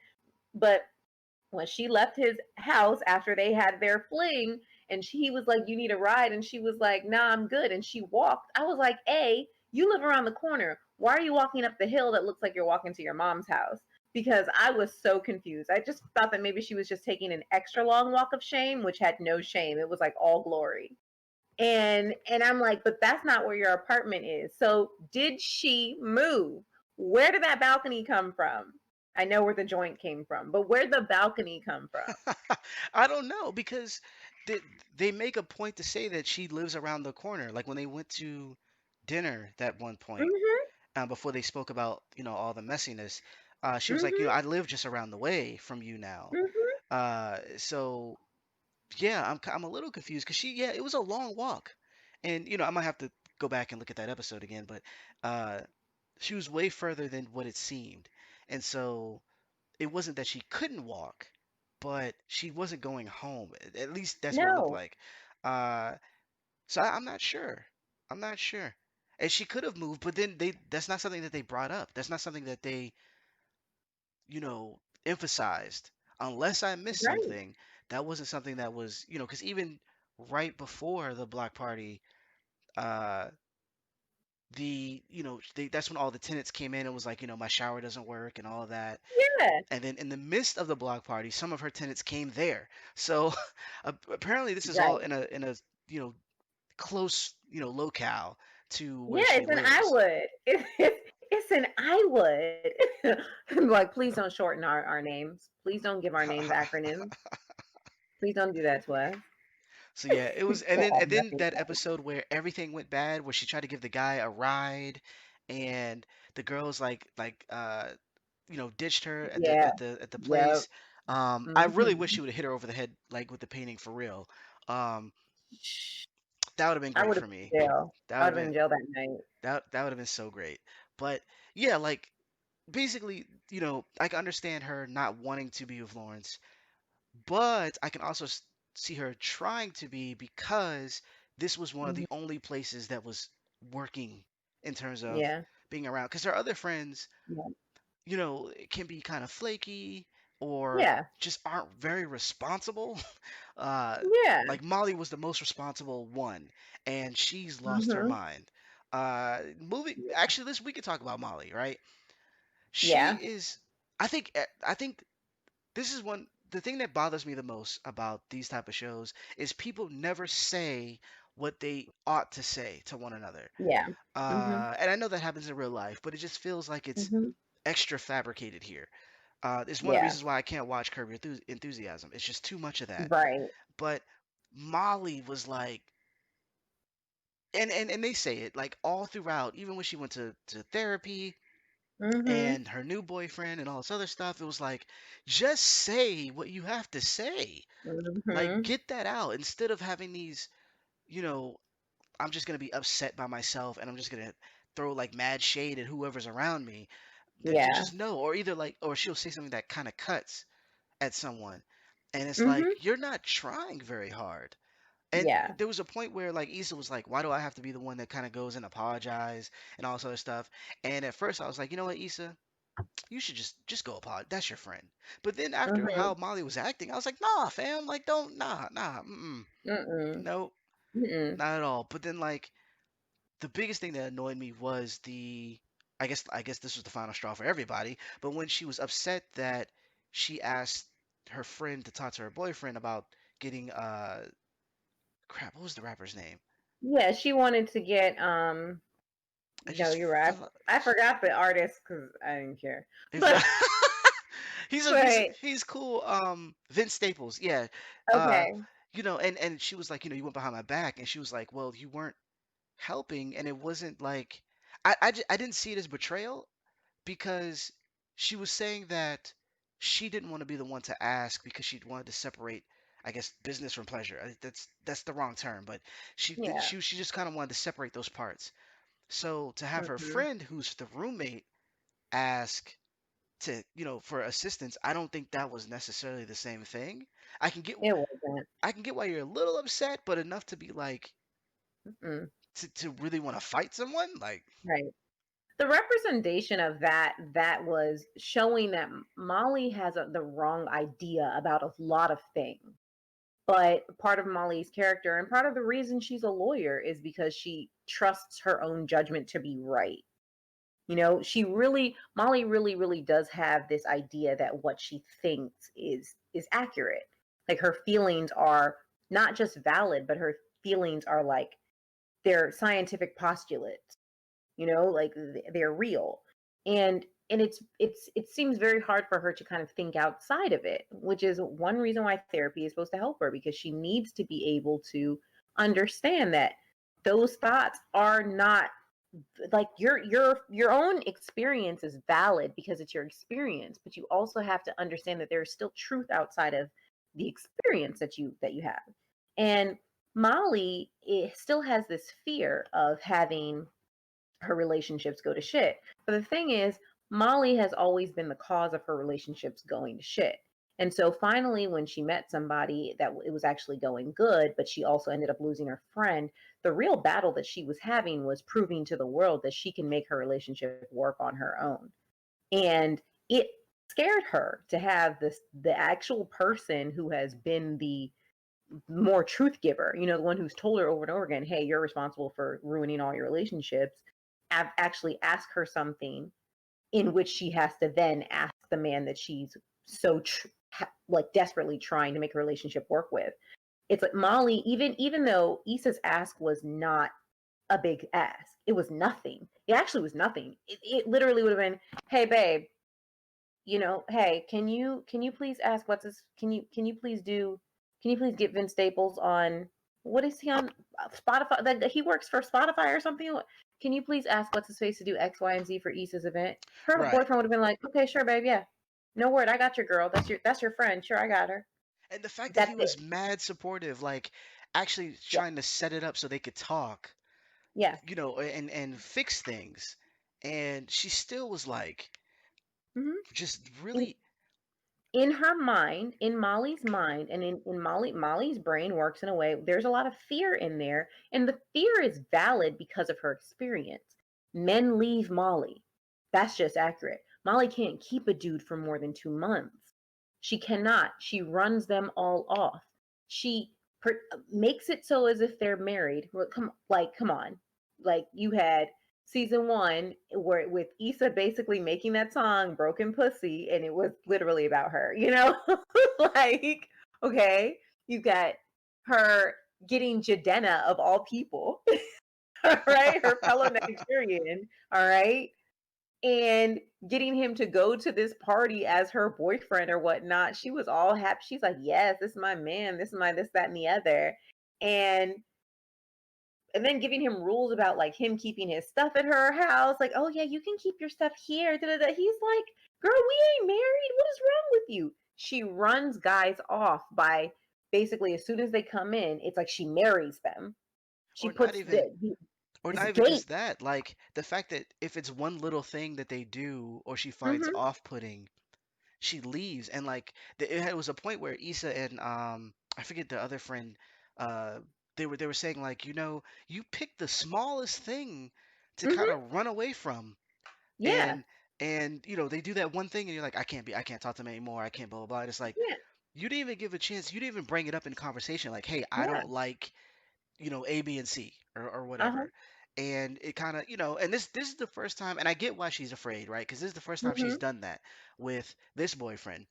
But when she left his house after they had their fling and he was like, "You need a ride," and she was like, "Nah, I'm good," and she walked. I was like, "A, you live around the corner. Why are you walking up the hill that looks like you're walking to your mom's house?" Because I was so confused. I just thought that maybe she was just taking an extra long walk of shame, which had no shame. It was like all glory. And I'm like, but that's not where your apartment is. So did she move? Where did that balcony come from? I know where the joint came from, but where'd the balcony come from? I don't know because they they make a point to say that she lives around the corner. Like when they went to dinner that one point, Mm-hmm. before they spoke about all the messiness, she was like, Mm-hmm. I live just around the way from you now. Mm-hmm. So yeah, I'm a little confused because yeah, it was a long walk, and I might have to go back and look at that episode again, but uh, she was way further than what it seemed, and so it wasn't that she couldn't walk, but she wasn't going home. At least that's what it looked No. like. Uh, so I'm not sure. I'm not sure. And she could have moved, but then that's not something that they brought up. That's not something that they, emphasized. Unless I missed Right. something, that wasn't something that was, because even right before the block party, uh, that's when all the tenants came in and was like, my shower doesn't work and all of that. Yeah. And then in the midst of the block party, some of her tenants came there. So apparently this is all Right. in a you know close locale to where Yeah, she it's an lives. I would. It's an I would. Like, please don't shorten our names. Please don't give our names acronyms. Please don't do that to us. So yeah, it was, and We'll then have and then nothing that done. episode where everything went bad, where she tried to give the guy a ride, and the girls ditched her at the Yeah. at the at the Yep. place. I really wish Mm-hmm. she would have hit her over the head like with the painting for real. Um, that would have been I great would have for been me. in jail. That I would would have have been been in jail that night. that would have been so great. But yeah, like basically, I can understand her not wanting to be with Lawrence, but I can also see her trying to be because this was one of Hmm. the only places that was working in terms of Yeah. being around. Because her other friends, Yeah. can be kind of flaky or Yeah. just aren't very responsible. Uh, Yeah. like Molly was the most responsible one, and she's lost her Hmm. mind. Actually, we could talk about Molly, right? She Yeah. is. I think this is one the thing that bothers me the most about these type of shows is people never say what they ought to say to one another. Yeah. Hmm. And I know that happens in real life, but it just feels like it's Hmm. extra fabricated here. It's one of the Yeah. reasons why I can't watch Curb Your Enthusiasm. It's just too much of that. Right. But Molly was like, and they say it like all throughout, even when she went to therapy Hmm. and her new boyfriend and all this other stuff, it was like, just say what you have to say. Like, Hmm. get that out instead of having these, you know, I'm just gonna be upset by myself and I'm just gonna throw like mad shade at whoever's around me. Yeah. Just no, or either like, or she'll say something that kind of cuts at someone, and it's Hmm. like you're not trying very hard. And Yeah. there was a point where like Issa was like, "Why do I have to be the one that kind of goes and apologize and all this other stuff?" And at first I was like, "You know what, Issa, you should just go apologize. That's your friend." But then after how Mhm. Molly was acting, I was like, "Nah, fam, like don't Mm-mm. no, Mm-mm. not at all." But then like the biggest thing that annoyed me was I guess this was the final straw for everybody, but when she was upset that she asked her friend to talk to her boyfriend about getting crap, what was the rapper's name? Yeah, she wanted to get I no, just you're right. fell I forgot the artist because I didn't care. if But he's but he's cool. Vince Staples, yeah. Uh, okay. and she was like, you went behind my back, and she was like, well, you weren't helping, and it wasn't like I didn't see it as betrayal because she was saying that she didn't want to be the one to ask because she wanted to separate, I guess, business from pleasure. That's the wrong term, but Yeah. she just kind of wanted to separate those parts. So to have her Mm-mm. friend, who's the roommate, ask to for assistance, I don't think that was necessarily the same thing. I can get It wasn't. I can get why you're a little upset, but enough to be like Mm-mm. to really want to fight someone, like Right. The representation of that was showing that Molly has the wrong idea about a lot of things. But part of Molly's character and part of the reason she's a lawyer is because she trusts her own judgment to be right. Molly really does have this idea that what she thinks is accurate. Like her feelings are not just valid, but her feelings are like they're scientific postulates, like they're real. And it seems very hard for her to kind of think outside of it, which is one reason why therapy is supposed to help her, because she needs to be able to understand that those thoughts are not like your own experience is valid because it's your experience, but you also have to understand that there's still truth outside of the experience that you have. And Molly still has this fear of having her relationships go to shit. But the thing is, Molly has always been the cause of her relationships going to shit. And so finally, when she met somebody that it was actually going good, but she also ended up losing her friend, the real battle that she was having was proving to the world that she can make her relationship work on her own. And it scared her to have the actual person who has been the more truth giver, the one who's told her over and over again, hey, you're responsible for ruining all your relationships, actually ask her something in which she has to then ask the man that she's so like desperately trying to make a relationship work with. It's like Molly, even though Issa's ask was not a big ask, it was nothing. It actually was nothing. It literally would have been, hey babe, hey, can you please ask what's this? Can you please do? Can you please get Vince Staples on what is he on Spotify? That he works for Spotify or something. Can you please ask what's his face to do X, Y, and Z for Issa's event? Her right. boyfriend would have been like, okay, sure, babe, yeah, no word, I got your girl. That's your friend. Sure, I got her. And the fact that he That's was it. mad supportive, like actually Yeah, trying to set it up so they could talk, yeah. and fix things, and she still was like just hmm really. in her mind, in Molly's mind, and in Molly's brain works in a way, there's a lot of fear in there. And the fear is valid because of her experience. Men leave Molly. That's just accurate. Molly can't keep a dude for more than 2 months. She cannot. She runs them all off. She makes it so as if they're married. Well, come on. Like you had season one where with Issa basically making that song Broken Pussy, and it was literally about her, like, okay, you got her getting Jadena of all people, all right, her fellow Nigerian, all right, and getting him to go to this party as her boyfriend or whatnot. She was all happy. She's like, yes, this is my man, this is my this, that, and the other. And and then giving him rules about like him keeping his stuff at her house, like, oh yeah, you can keep your stuff here. Da, da, da. He's like, girl, we ain't married. What is wrong with you? She runs guys off by basically as soon as they come in, it's like she marries them. She or not puts even or this not even gate. just that, like the fact that if it's one little thing that they do or she finds hmm off-putting, she leaves. And like it was a point where Issa and I forget the other friend, uh they were saying like, you picked the smallest thing to kind Mhm. of run away from, Yeah. and they do that one thing, and you're like, I can't talk to them anymore. I can't blah blah blah. And it's like Yeah. you didn't even give a chance. You didn't even bring it up in conversation. Like, hey, I Yeah. don't like A, B, and C or Uh-huh. whatever. And it kind of, and this is the first time, and I get why she's afraid, right? Because this is the first time she's Mhm. done that with this boyfriend.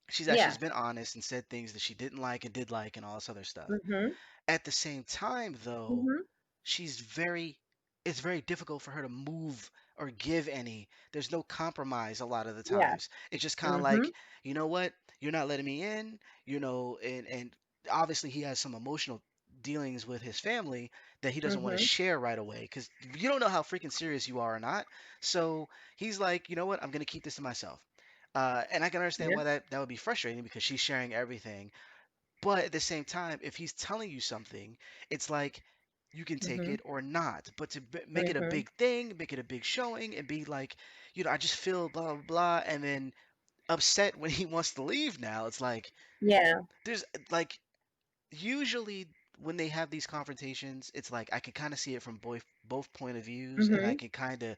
She's Yeah. been honest and said things that she didn't like and did like and all this other stuff. Mhm. At the same time, though, Mhm. she's very it's very difficult for her to move or give any. There's no compromise a lot of the Yeah. times. It's just kind of Mhm. like, you know what? You're not letting me in, and obviously he has some emotional dealings with his family that he doesn't want to Mhm. share right away because you don't know how freaking serious you are or not. So he's like, you know what? I'm gonna keep this to myself. And I can understand Yeah. why that would be frustrating because she's sharing everything, but at the same time, if he's telling you something, it's like you can take Mhm. it or not. But to make it a Mhm. big thing, make it a big showing, and be like, I just feel blah blah blah, and then upset when he wants to leave now. It's like Yeah. there's like usually when they have these confrontations, it's like I can kind of see it from both point of views, and I Mhm. can kind of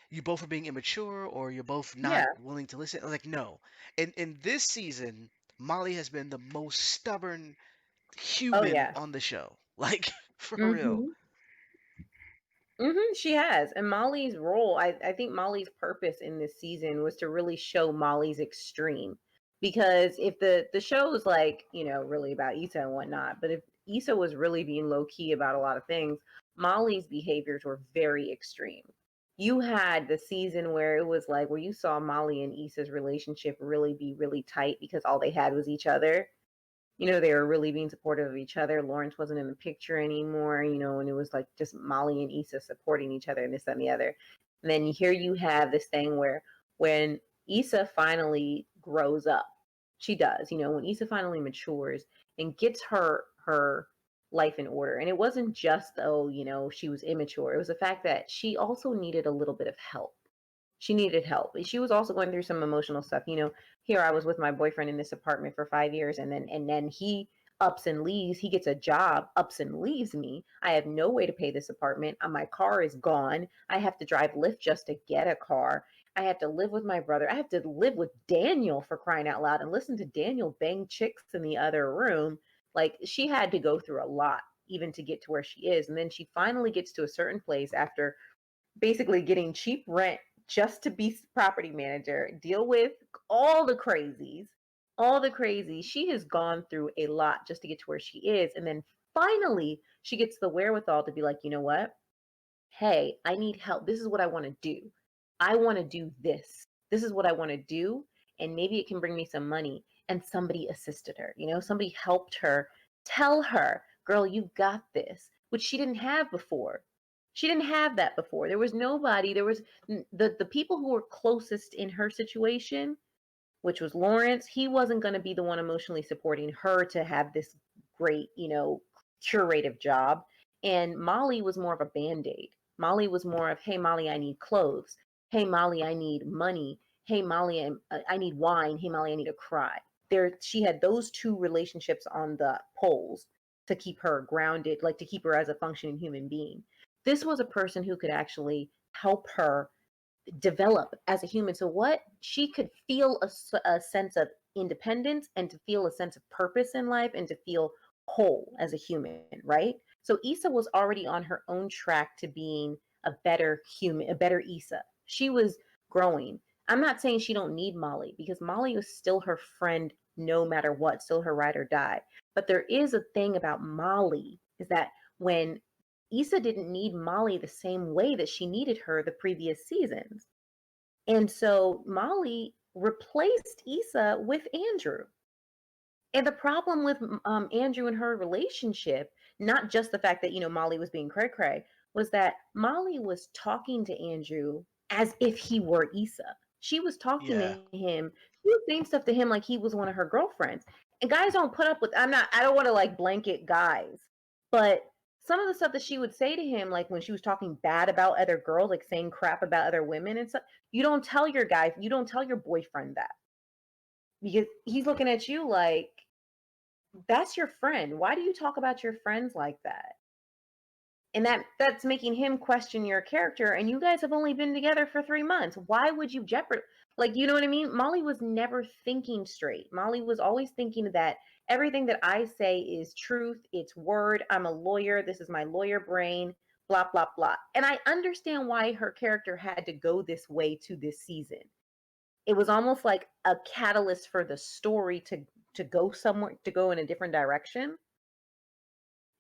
you both are being immature or you're both not Yeah. willing to listen. Like no, in this season, Molly has been the most stubborn Oh human yeah. on the show. Like for real. Mhm. She has. And Molly's role, I think Molly's purpose in this season was to really show Molly's extreme. Because if the show is like, really about Issa and whatnot, but if Issa was really being low key about a lot of things, Molly's behaviors were very extreme. You had the season where it was like where you saw Molly and Issa's relationship really be really tight because all they had was each other. They were really being supportive of each other. Lawrence wasn't in the picture anymore, and it was like just Molly and Issa supporting each other and this and the other. And then here you have this thing where when Issa finally grows up, she does, when Issa finally matures and gets her life in order. And it wasn't just, oh, she was immature. It was the fact that she also needed a little bit of help. She needed help. She was also going through some emotional stuff. Here I was with my boyfriend in this apartment for 5 years, and then he ups and leaves. He gets a job, ups and leaves me. I have no way to pay this apartment. My car is gone. I have to drive Lyft just to get a car. I have to live with my brother. I have to live with Daniel, for crying out loud, and listen to Daniel bang chicks in the other room. Like, she had to go through a lot even to get to where she is. And then she finally gets to a certain place after basically getting cheap rent just to be property manager, deal with all the crazies, all the crazy. She has gone through a lot just to get to where she is. And then finally, she gets the wherewithal to be like, you know what? Hey, I need help. This is what I want to do. I want to do this. This is what I want to do. And maybe it can bring me some money. And somebody assisted her. Somebody helped her tell her, girl, you got this, which she didn't have before. She didn't have that before. There was nobody. There was the people who were closest in her situation, which was Lawrence. He wasn't going to be the one emotionally supporting her to have this great, curative job. And Molly was more of a band aid. Molly was more of, hey, Molly, I need clothes. Hey, Molly, I need money. Hey, Molly, I need wine. Hey, Molly, I need to cry. She had those two relationships on the poles to keep her grounded, like to keep her as a functioning human being. This was a person who could actually help her develop as a human. So what she could feel a sense of independence and to feel a sense of purpose in life and to feel whole as a human, right? So Issa was already on her own track to being a better human, a better Issa. She was growing. I'm not saying she don't need Molly because Molly was still her friend no matter what, still her ride or die. But there is a thing about Molly is that when Issa didn't need Molly the same way that she needed her the previous seasons. And so Molly replaced Issa with Andrew. And the problem with Andrew and her relationship, not just the fact that, Molly was being cray cray, was that Molly was talking to Andrew as if he were Issa. She was talking to Yeah. him, she was saying stuff to him like he was one of her girlfriends. And guys don't put up with, I don't want to like blanket guys, but some of the stuff that she would say to him, like when she was talking bad about other girls, like saying crap about other women and stuff, you don't tell your boyfriend that because he's looking at you like, That's your friend. Why do you talk about your friends like that? And that's making him question your character, and you guys have only been together for 3 months. Why would you jeopard, like, you know what I mean? Molly was never thinking straight. Molly was always thinking that everything that I say is truth, it's word. I'm a lawyer. This is my lawyer brain, blah blah blah. And I understand why her character had to go this way to this season. It was almost like a catalyst for the story to go somewhere, to go in a different direction.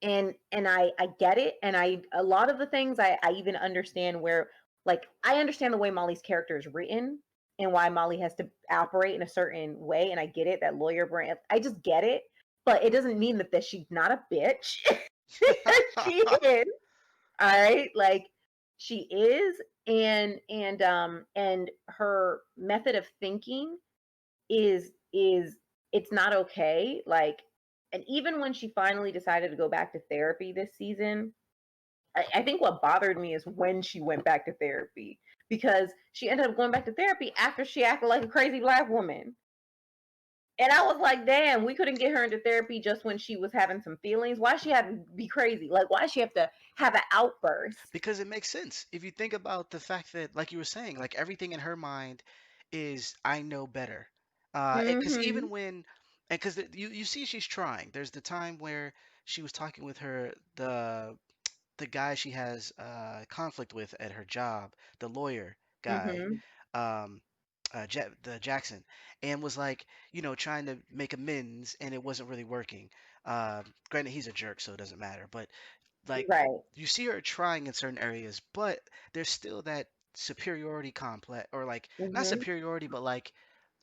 And I get it, and I a lot of the things I even understand where, like, I understand the way Molly's character is written and why Molly has to operate in a certain way, and I get it, that lawyer brain, I just get it, but it doesn't mean that she's not a bitch. She is, all right, like, she is. And her method of thinking is it's not okay, like, and even when she finally decided to go back to therapy this season, I think what bothered me is when she went back to therapy, because she ended up going back to therapy after she acted like a crazy black woman. And I was like, damn, we couldn't get her into therapy just when she was having some feelings. Why she had to be crazy? Like, why she have to have an outburst? Because it makes sense. If you think about the fact that, like you were saying, like everything in her mind is I know better. Because Mm-hmm. even when, and because you see she's trying. There's the time where she was talking with the guy she has conflict with at her job, the lawyer guy, Mm-hmm. um, the Jackson, and was like, trying to make amends, and it wasn't really working. Granted, he's a jerk, so it doesn't matter. But like, Right. you see her trying in certain areas, but there's still that superiority complex, or like not Mm-hmm. superiority, but like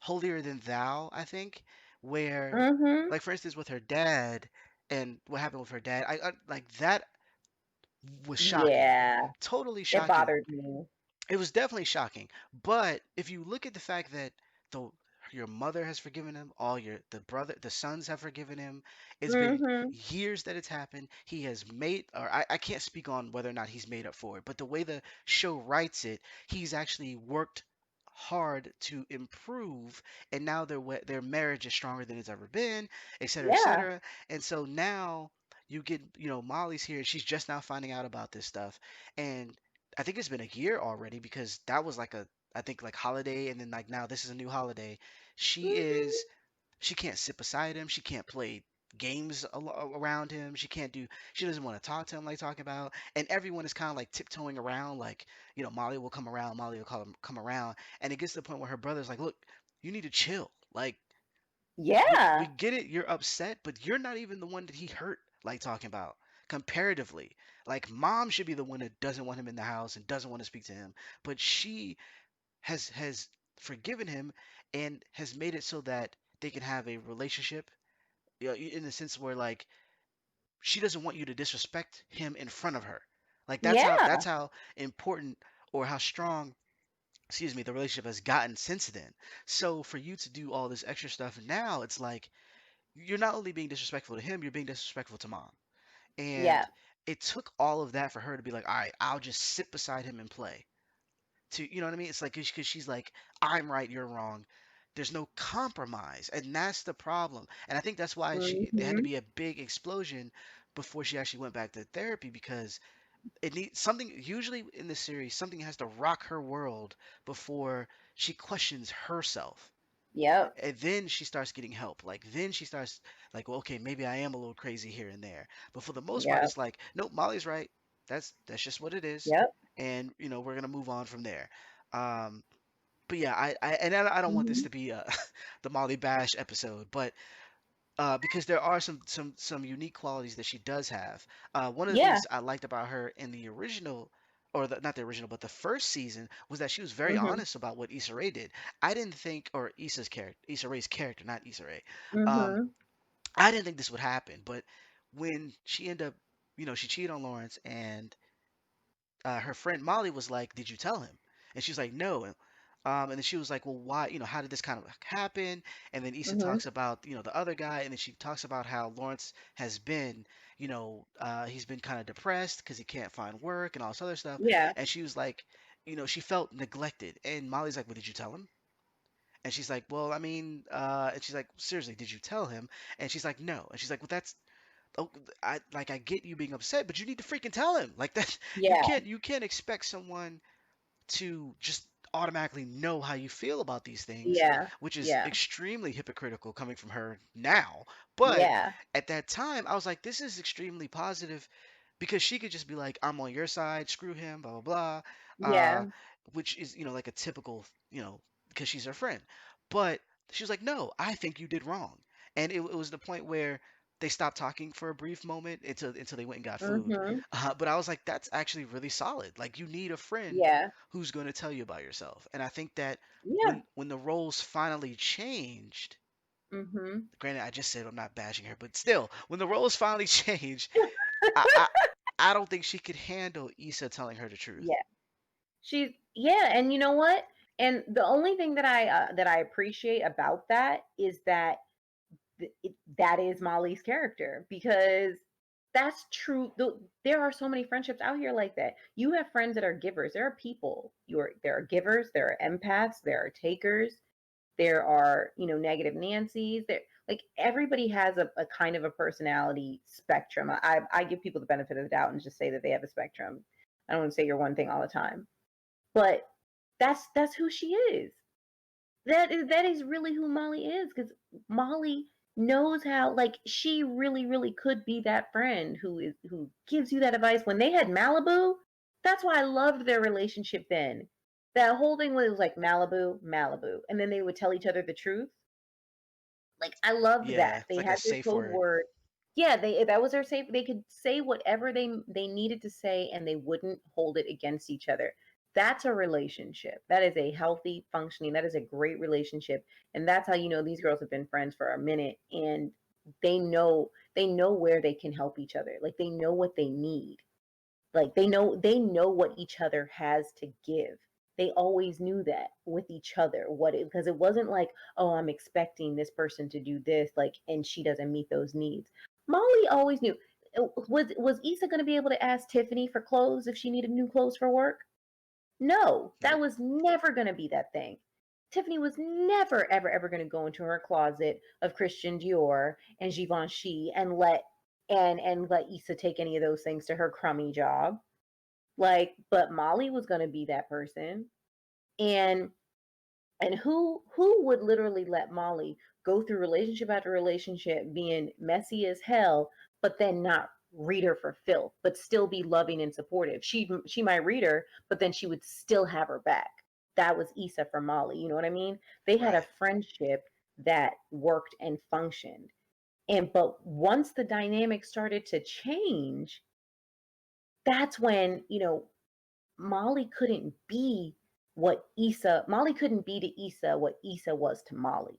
holier than thou, I think, where, Mm-hmm. like for instance, with her dad and what happened with her dad, I like that was shocking, Yeah. totally It shocking. bothered me. It was definitely shocking. But if you look at the fact that the your mother has forgiven him, all the sons have forgiven him. It's been Mm-hmm. years that it's happened. He has made, or I can't speak on whether or not he's made up for it, but the way the show writes it, he's actually worked hard to improve, and now their marriage is stronger than it's ever been, et cetera, et Yeah. cetera. And so now you get, Molly's here, and she's just now finding out about this stuff, and I think it's been a year already because that was like I think like holiday, and then like now this is a new holiday. She Mhm. is she can't sit beside him. She can't play games around him. She doesn't want to talk to him like talking about. And everyone is kind of like tiptoeing around, like, Molly will come around, Molly will come around, and it gets to the point where her brother's like, look, you need to chill. Like, we Yeah. get it, you're upset, but you're not even the one that he hurt, like talking about comparatively. Like, mom should be the one that doesn't want him in the house and doesn't want to speak to him, but she has forgiven him and has made it so that they can have a relationship, in the sense where, like, she doesn't want you to disrespect him in front of her. Like, that's Yeah. how important, or how strong, excuse me, the relationship has gotten since then. So for you to do all this extra stuff now, it's like you're not only being disrespectful to him, you're being disrespectful to mom. And Yeah. it took all of that for her to be like, all right, I'll just sit beside him and play. You know what I mean? It's like, because she's like, I'm right, you're wrong. There's no compromise, and that's the problem. And I think that's why there had to Mhm. be a big explosion before she actually went back to therapy, because it needs something. Usually in this series, something has to rock her world before she questions herself, Yep. and then she starts getting help. Like, then she starts like, well, okay, maybe I am a little crazy here and there, but for the most part Yep. it's like, nope, Molly's right. That's just what it is, Yep. and we're gonna move on from there. um but yeah, I don't want this Mhm. to be the Molly bash episode, but because there are some unique qualities that she does have. One of the Yeah. things I liked about her in the original, or not the original, but the first season, was that she was very Mhm. honest about what Issa Rae did. I didn't think, or Issa Rae's character, not Issa Rae. Um, Mhm. I didn't think this would happen, but when she ended up, she cheated on Lawrence, and her friend Molly was like, "Did you tell him?" And she's like, "No." And then she was like, "Well, why? How did this kind of happen?" And then Issa Mhm. talks about, the other guy, and then she talks about how Lawrence has been, he's been kind of depressed because he can't find work and all this other stuff. Yeah. And she was like, she felt neglected. And Molly's like, "Well, did you tell him?" And she's like, well, I mean, and she's like, seriously, did you tell him? And she's like, no. And she's like, well, that's, oh, I get you being upset, but you need to freaking tell him. Like that, Yeah. you can't expect someone to just automatically know how you feel about these things, Yeah. which is Yeah. extremely hypocritical coming from her now. But Yeah. at that time, I was like, this is extremely positive because she could just be like, I'm on your side, screw him, blah blah blah, Yeah. which is like a typical, because she's her friend. But she was like, no, I think you did wrong, and it was the point where they stopped talking for a brief moment until they went and got food. Mhm. But I was like, that's actually really solid. Like you need a friend Yeah. who's going to tell you about yourself, and I think that Yeah. when the roles finally changed. Mhm. Granted, I just said I'm not bashing her, but still, when the roles finally changed, I, I I don't think she could handle Issa telling her the truth. Yeah. She's yeah, and you know what? And the only thing that I appreciate about that is that that is Molly's character because that's true. There are so many friendships out here like that. You have friends that are givers. There are people. There are givers. There are empaths. There are takers. There are negative Nancy's. There like everybody has a kind of a personality spectrum. I give people the benefit of the doubt and just say that they have a spectrum. I don't want to say you're one thing all the time, but that's who she is. That is really who Molly is because Molly knows how like she really could be that friend who gives you that advice when they had Malibu. That's why I loved their relationship then. That whole thing was like Malibu, and then they would tell each other the truth. Like I loved Yeah, that. it's They like a had their safe code word. word. Yeah, that was their safe. They could say whatever they needed to say, and they wouldn't hold it against each other. That's a relationship. That is a healthy, functioning. That is a great relationship, and that's how you know these girls have been friends for a minute, and they know where they can help each other. Like they know what they need. Like they know what each other has to give. They always knew that with each other. Because it wasn't like, oh, I'm expecting this person to do this, like, and she doesn't meet those needs. Molly always knew. Was Issa going to be able to ask Tiffany for clothes if she needed new clothes for work? No, that Nope. was never going to be that thing. Tiffany was never, ever going to go into her closet of Christian Dior and Givenchy and let Issa take any of those things to her crummy job. Like, but Molly was going to be that person. And who would literally let Molly go through relationship after relationship being messy as hell, but then not read her for filth, but still be loving and supportive. She might read her, but then she would still have her back. That was Issa for Molly. You know what I mean? They had a Right. friendship that worked and functioned. And but once the dynamic started to change, that's when, Molly couldn't be to Issa what Issa was to Molly.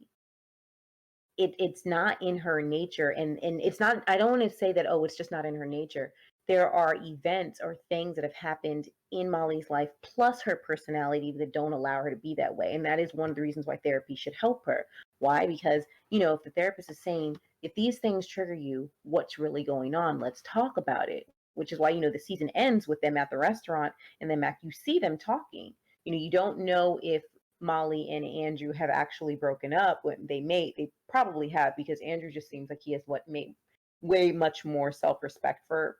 It's not in her nature, and it's not, I don't want to say that, oh, it's just not in her nature. There are events or things that have happened in Molly's life plus her personality that don't allow her to be that way, and that is one of the reasons why therapy should help her. Why? Because if the therapist is saying, if these things trigger you, what's really going on, let's talk about it, which is why the season ends with them at the restaurant, and then Mac, you see them talking. You don't know if Molly and Andrew have actually broken up. When they probably have, because Andrew just seems like he has what made way much more self-respect for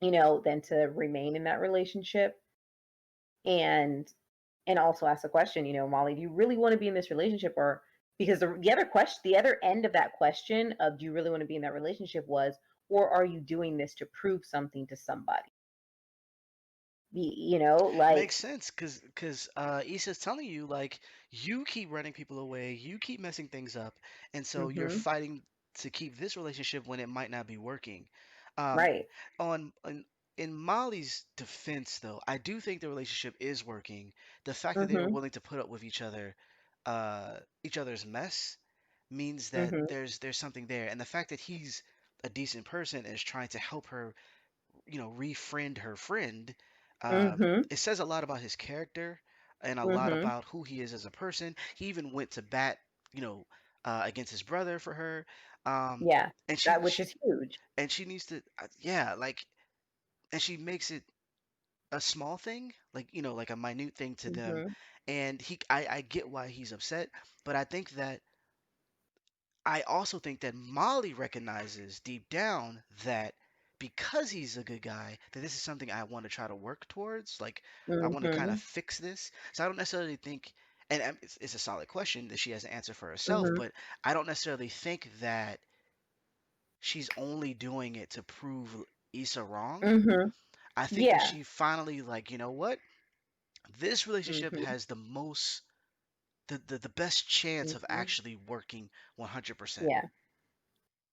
than to remain in that relationship. And also ask the question, Molly, do you really want to be in this relationship? Or because the other question, the other end of that question of do you really want to be in that relationship was, or are you doing this to prove something to somebody? Makes Like, sense because Issa's telling you like you keep running people away, you keep messing things up, and so you're mm-hmm, fighting to keep this relationship when it might not be working. Um, right, on in Molly's defense, though, I do think the relationship is working. The fact that they were mm-hmm, willing to put up with each other's mess, means that mm-hmm, there's something there, and the fact that he's a decent person and is trying to help her, refriend her friend, uh, mm-hmm, it says a lot about his character and a lot mm-hmm. about who he is as a person. He even went to bat, you know, against his brother for her. Um, Yeah, and that which is huge. she needs to, yeah, like, and she makes it a small thing, like, like a minute thing to them, Mhm. And I get why he's upset, but I also think that Molly recognizes deep down that because he's a good guy, that this is something I want to try to work towards. Like, I want to kind of Mhm. fix this. So I don't necessarily think, and it's a solid question that she has to answer for herself, Mhm. but I don't necessarily think that she's only doing it to prove Issa wrong. Mhm. I think that Yeah. she finally, like, you know what? This relationship Mhm. has the most, the best chance of Mhm. actually working 100%. Yeah.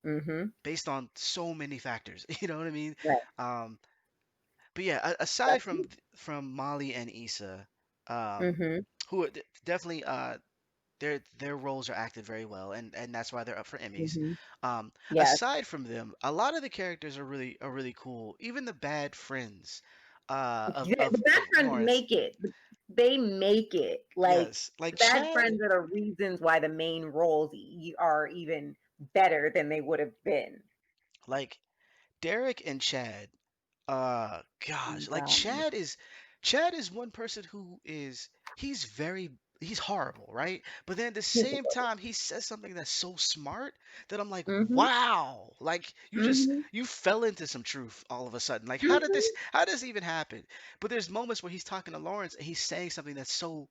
Mhm. Based on so many factors. You know what I mean? Right. Um, but yeah, aside Right. from Molly and Issa, Mhm. who are definitely their roles are acted very well, and that's why they're up for Emmys. Mhm. Yes. Aside from them, a lot of the characters are really cool. Even the bad friends The bad of friends Lawrence. make it. They make it. Like Yes, like the bad Chad, friends are the reasons why the main roles are even better than they would have been. like Derick and Chad. Gosh, like Um, Chad is one person who is he's horrible, right? But then at the same time, he says something that's so smart that I'm like, mhm. wow, like Mhm. you fell into some truth all of a sudden. Like, Mhm. how does this even happen? But there's moments where he's talking to Lawrence and he's saying something that's so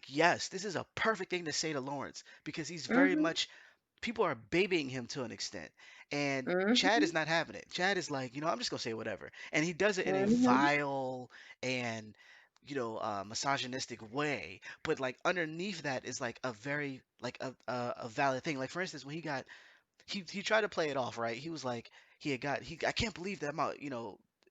yes, this is a perfect thing to say to Lawrence because he's very Mhm. much people are babying him to an extent. And Chad is Mhm. not having it. Chad is like, I'm just gonna say whatever. And he does it in a Mhm. vile and misogynistic way. But like underneath that is like a very like a valid thing. Like for instance, when he tried to play it off, right? He was like, he had got he I can't believe that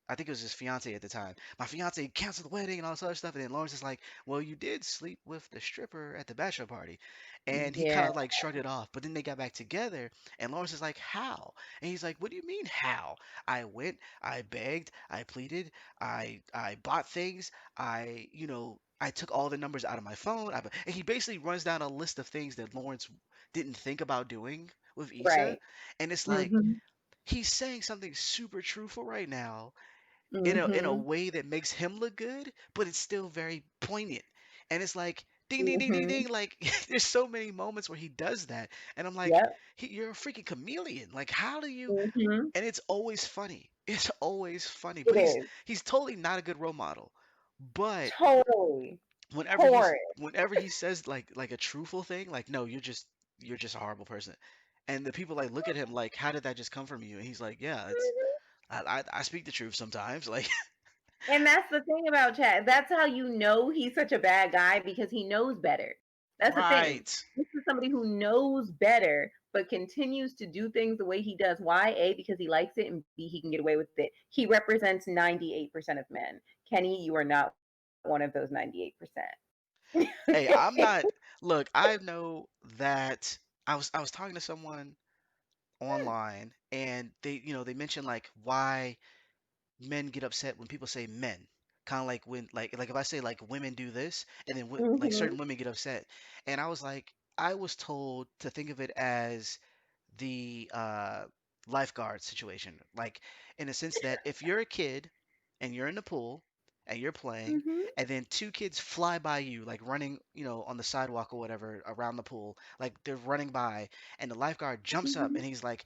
I think it was his fiance at the time. My fiance canceled the wedding and all this other stuff. And then Lawrence is like, well, you did sleep with the stripper at the bachelor party. And he kind Yeah. of like shrugged it off. But then they got back together and Lawrence is like, how? And he's like, what do you mean how? I went, I begged, I pleaded, I bought things, I took all the numbers out of my phone. And he basically runs down a list of things that Lawrence didn't think about doing with Issa. Right. And it's like Mhm. he's saying something super truthful right now in a Mhm. way that makes him look good, but it's still very poignant. And it's like ding ding ding ding Mhm. ding. Like there's so many moments where he does that, and I'm like, Yep. you're a freaking chameleon. Like how do you? Mhm. And it's always funny. It's always funny. It But is. he's totally not a good role model. But Totally. Horrid. whenever he says like a truthful thing, like no, you're just a horrible person. And the people like look at him like, how did that just come from you? And he's like, yeah, I speak the truth sometimes. Like And that's the thing about Chad. That's how you know he's such a bad guy because he knows better. That's the thing. right. This is somebody who knows better but continues to do things the way he does. Why? A, because he likes it, and B, he can get away with it. He represents 98% of men. Kenny, you are not one of those 98%. Hey, I'm Okay. not. Look, I know that I was talking to someone online, and they mentioned like why men get upset when people say men. Kind of like when like if I say like women do this, and then like Mhm. certain women get upset, and I was like, I was told to think of it as the lifeguard situation. Like, in a sense that if you're a kid and you're in the pool and you're playing, Mhm. and then two kids fly by you, like running, on the sidewalk or whatever around the pool, like they're running by, and the lifeguard jumps up and Mhm. he's like,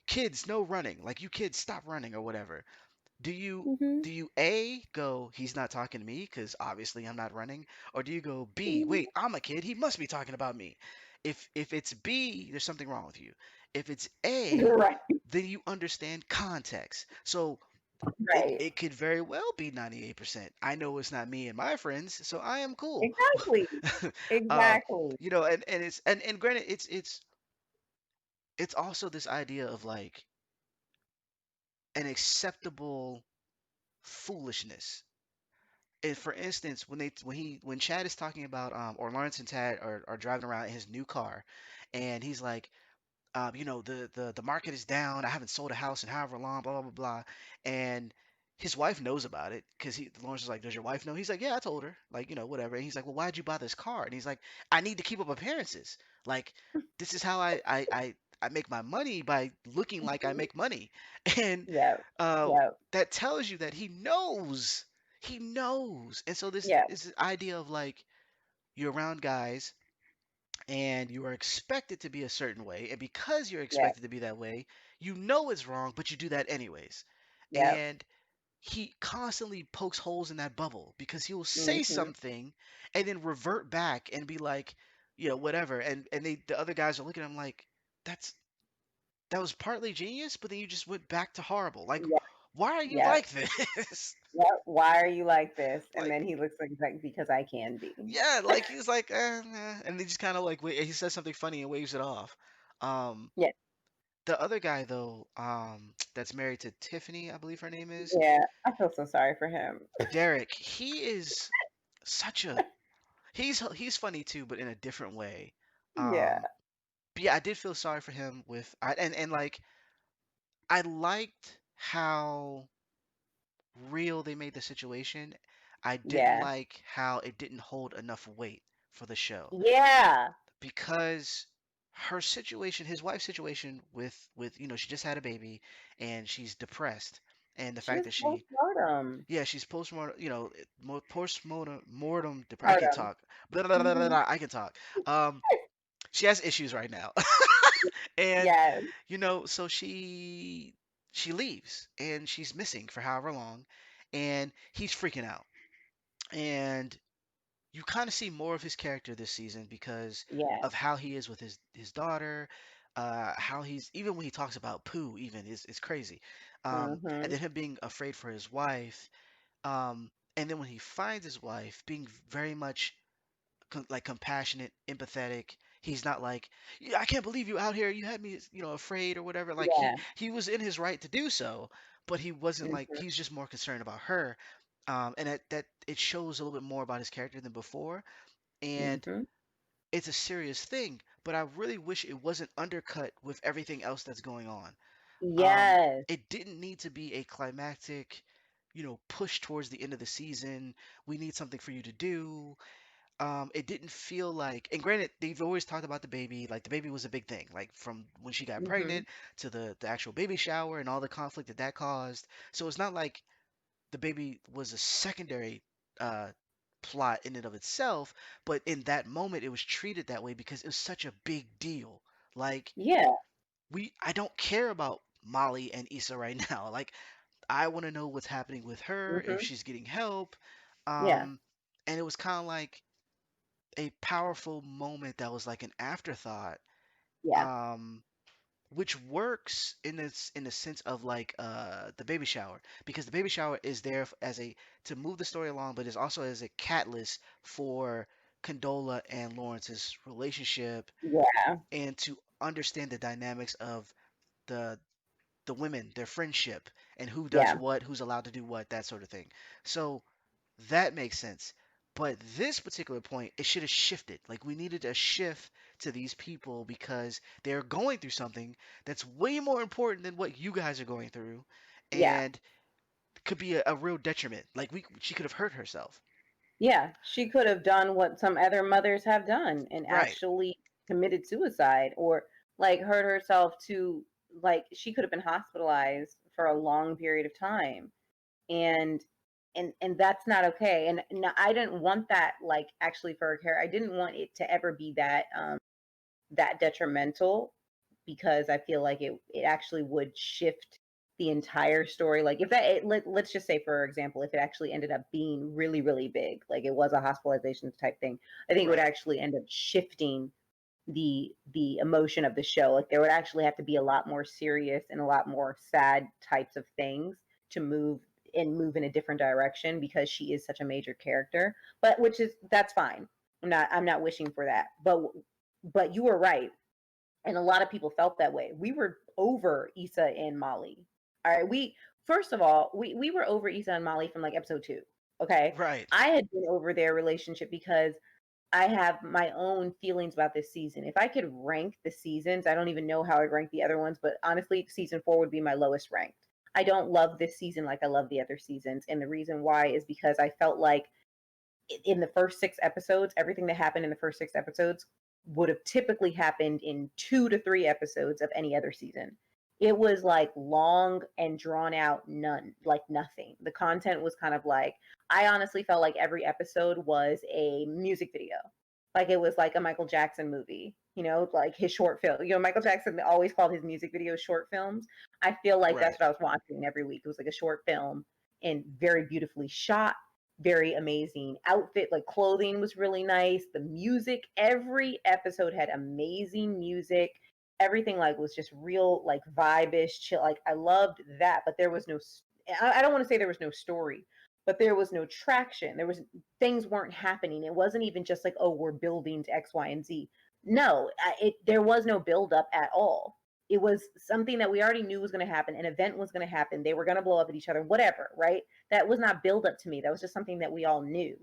kids, no running. Like, you kids, stop running or whatever. Do you. Mhm. Do you A, go, he's not talking to me because obviously I'm not running? Or do you go B, Mhm. wait, I'm a kid, he must be talking about me? If it's B, there's something wrong with you. If it's A, Right. then you understand context. So Right. it could very well be 98%. I know it's not me and my friends, so I am cool. Exactly. uh, Exactly. and granted, it's also this idea of like an acceptable foolishness. And for instance, when Chad is talking about or Lawrence and Chad are driving around in his new car, and he's like, the market is down. I haven't sold a house in however long, blah blah blah blah. And his wife knows about it because Lawrence is like, does your wife know? He's like, yeah, I told her, like, whatever. And he's like, well, why'd you buy this car? And he's like, I need to keep up appearances. Like, this is how I make my money by looking like I Mhm. make money. And Yep. uh, Yep. that tells you that he knows. he knows. And so this Yeah. is the idea of like you're around guys and you are expected to be a certain way, and because you're Yeah. expected to be that way, you know it's wrong, but you do that anyways. Yep. And he constantly pokes holes in that bubble because he will say Mhm. something and then revert back and be like, whatever. And the other guys are looking at him like, that's that was partly genius, but then you just went back to horrible. Like, Yeah. why are you Yep. like this? Yep. Why are you like this? And Like, then he looks like because I can be. yeah, like he's like, and he just kind of like he says something funny and waves it off. Um, Yeah. the other guy though, that's married to Tiffany, I believe her name is Yeah. I feel so sorry for him. Derek. He is such a he's funny too, but in a different way. Yeah. But yeah, I did feel sorry for him and like I liked how real they made the situation. I didn't Yeah. like how it didn't hold enough weight for the show Yeah. because her situation, his wife's situation with she just had a baby and she's depressed, and the She fact was that postpartum. she's postmortem, postmortem I can't Partum. talk. Blah, blah, blah, blah, Mhm. blah, I can talk. Um, she has issues right now. And Yes. so she leaves and she's missing for however long, and he's freaking out. And you kind of see more of his character this season because Yeah. of how he is with his daughter, how he's even when he talks about poo, even is crazy. And Mhm. then him being afraid for his wife, and then when he finds his wife, being very much like compassionate, empathetic. He's not like, yeah, I can't believe you out here. You had me, afraid or whatever. Like he Yeah. he was in his right to do so, but he wasn't like Mhm. he's just more concerned about her. And that it shows a little bit more about his character than before. And Mhm. it's a serious thing, but I really wish it wasn't undercut with everything else that's going on. Yes. It didn't need to be a climactic, push towards the end of the season. We need something for you to do. It didn't feel like, and granted, they've always talked about the baby, like the baby was a big thing, like from when she got Mhm. pregnant to the actual baby shower and all the conflict that caused. So it's not like the baby was a secondary uh, plot in and of itself, but in that moment, it was treated that way because it was such a big deal. Like Yeah. I don't care about Molly and Issa right now. Like I want to know what's happening with her, if Mhm. she's getting help. Yeah. Um, and it was kind of like a powerful moment that was like an afterthought, Yeah. um, which works in the sense of like the baby shower, because the baby shower is there as a to move the story along, but is also as a catalyst for Condola and Lawrence's relationship Yeah. and to understand the dynamics of the the women, their friendship, and who does Yeah. what, who's allowed to do what, that sort of thing. So that makes sense. But this particular point, it should have shifted. Like we needed a shift to these people because they're going through something that's way more important than what you guys are going through, Yeah. and could be a real detriment. Like she could have hurt herself. Yeah. She could have done what some other mothers have done and Right. actually committed suicide or like hurt herself to like she could have been hospitalized for a long period of time. And and that's not okay. And no, I didn't want that like actually for her care. I didn't want it to ever be that that detrimental because I feel like it actually would shift the entire story. Like if let's just say for example, if it actually ended up being really really big, like it was a hospitalization type thing, I think it would Right. actually end up shifting the emotion of the show. Like there would actually have to be a lot more serious and a lot more sad types of things to move in a different direction because she is such a major character. But which is that's fine. I'm not wishing for that. But you were right, and a lot of people felt that way. We were over Issa and Molly. All right, we first of all we were over Issa and Molly from like episode 2. Okay, Right. I had been over their relationship because I have my own feelings about this season. If I could rank the seasons, I don't even know how I'd rank the other ones, but honestly, season 4 would be my lowest ranked. I don't love this season like I love the other seasons, and the reason why is because I felt like in the first 6 episodes, everything that happened in the first 6 episodes would have typically happened in 2 to 3 episodes of any other season. It was like long and drawn out, none, like nothing. The content was kind of like, I honestly felt like every episode was a music video. Like it was like a Michael Jackson movie, like his short film. Michael Jackson always called his music videos short films. I feel like that's Right. what I was watching every week. It was like a short film and very beautifully shot, very amazing outfit, like clothing was really nice. The music, every episode had amazing music. Everything like was just real, like vibish, chill. Like I loved that, but there was no. I don't want to say there was no story, but there was no traction. Things weren't happening. It wasn't even just like, oh, we're building to X, Y, and Z. No, there was no build up at all. It was something that we already knew was going to happen. An event was going to happen. They were going to blow up at each other, whatever, right? That was not build up to me. That was just something that we all knew.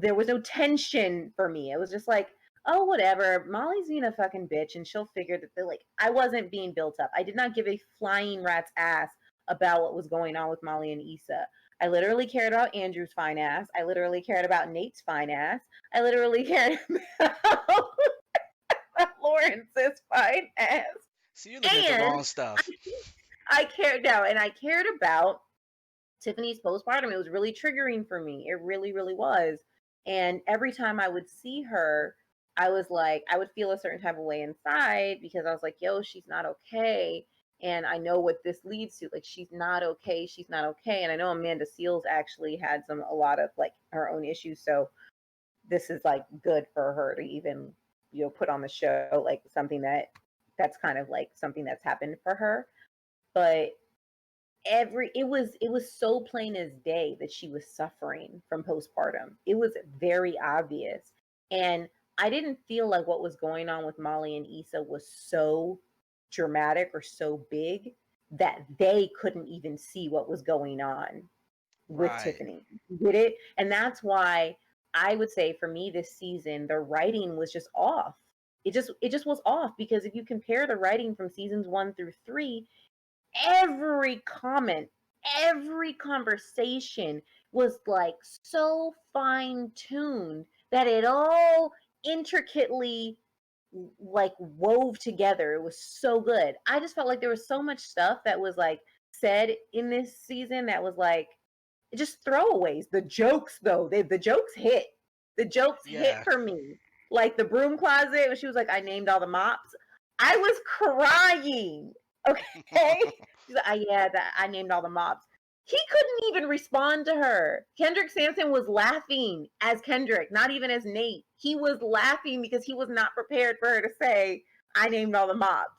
There was no tension for me. It was just like, oh, whatever. Molly's being a fucking bitch, and she'll figure that they're like. I wasn't being built up. I did not give a flying rat's ass about what was going on with Molly and Issa. I literally cared about Andrew's fine ass. I literally cared about Nate's fine ass. I literally cared about Lawrence's fine ass. So you're looking at the And wrong stuff. I cared now, and I cared about Tiffany's postpartum. It was really triggering for me. It really, really was. And every time I would see her, I was like, I would feel a certain type of way inside because I was like, yo, she's not okay. And I know what this leads to. Like, she's not okay. She's not okay. And I know Amanda Seales actually had a lot of like her own issues. So this is like good for her to even, put on the show, like something that's kind of like something that's happened for her. But it was so plain as day that she was suffering from postpartum. It was very obvious. And I didn't feel like what was going on with Molly and Issa was so dramatic or so big that they couldn't even see what was going on with Right. Tiffany. Get it? And that's why I would say for me this season the writing was just off. It just was off because if you compare the writing from seasons 1 through 3, every comment, every conversation was like so fine tuned that it all intricately like wove together. It was so good. I just felt like there was so much stuff that was like said in this season that was like just throwaways. The jokes though, the jokes hit. The jokes hit Yeah. for me. Like the broom closet when she was like, I named all the mops. I was crying. Okay. She's like, yeah, that I named all the mops. He couldn't even respond to her. Kendrick Sampson was laughing as Kendrick, not even as Nate. He was laughing because he was not prepared for her to say, I named all the mops.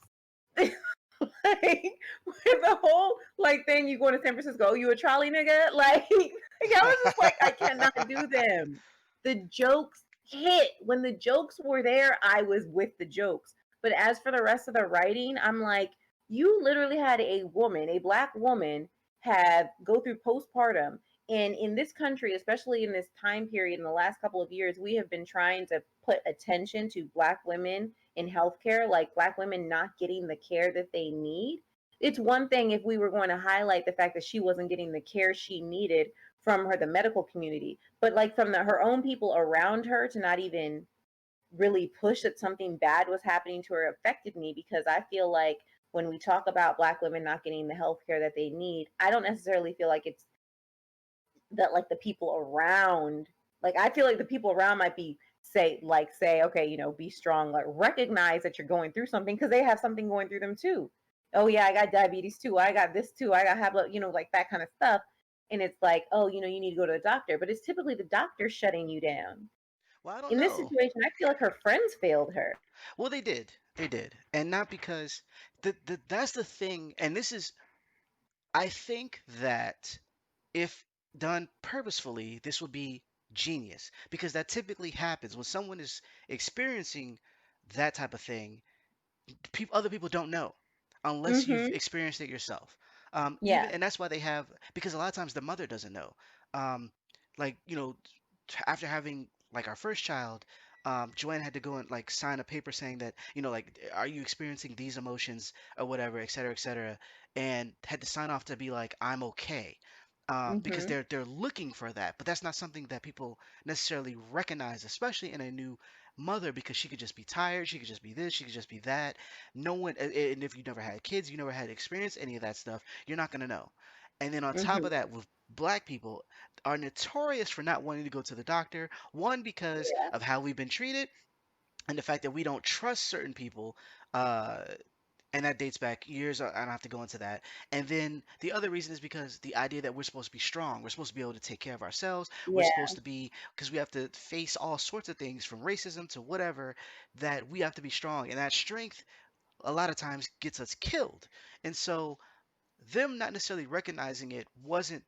Like with the whole like thing, you going to San Francisco, oh, you a trolley nigga? Like I was just like, I cannot do them. The jokes hit. When the jokes were there, I was with the jokes. But as for the rest of the writing, I'm like, you literally had a woman, a black woman, have go through postpartum. And in this country, especially in this time period in the last couple of years, we have been trying to put attention to black women in healthcare, like black women not getting the care that they need. It's one thing if we were going to highlight the fact that she wasn't getting the care she needed from the medical community, but like from her own people around her to not even really push that something bad was happening to her affected me because I feel like when we talk about black women not getting the health care that they need, I don't necessarily feel like it's that like the people around, like I feel like the people around might be say okay, be strong, like recognize that you're going through something because they have something going through them too. Oh yeah, I got diabetes too, I got this too, I got high blood, like that kind of stuff. And it's like, oh, you need to go to the doctor, but it's typically the doctor shutting you down. Well, I don't In this know. situation I feel like her friends failed her. Well, they did. They did. And not because that's the thing. And this is, I think that if done purposefully, this would be genius because that typically happens when someone is experiencing that type of thing. Other people don't know unless you've Mm-hmm. experienced it yourself. Even Yeah. and that's why they have because a lot of times the mother doesn't know. Um, like after having like our first child, Joanne had to go and like sign a paper saying that like are you experiencing these emotions or whatever, et cetera, and had to sign off to be like I'm okay. Because Mm-hmm. they're looking for that, but that's not something that people necessarily recognize, especially in a new mother because she could just be tired, she could just be this, she could just be that. No one, and if you never had kids, you never had experience any of that stuff, you're not gonna know. And then on top Mhm. of that, with black people are notorious for not wanting to go to the doctor. One, because Yeah. of how we've been treated, and the fact that we don't trust certain people. Uh, and that dates back years. I don't have to go into that. And then the other reason is because the idea that we're supposed to be strong, we're supposed to be able to take care of ourselves, we're Yeah. supposed to be, because we have to face all sorts of things from racism to whatever, that we have to be strong. And that strength, a lot of times, gets us killed. And so, them not necessarily recognizing it wasn't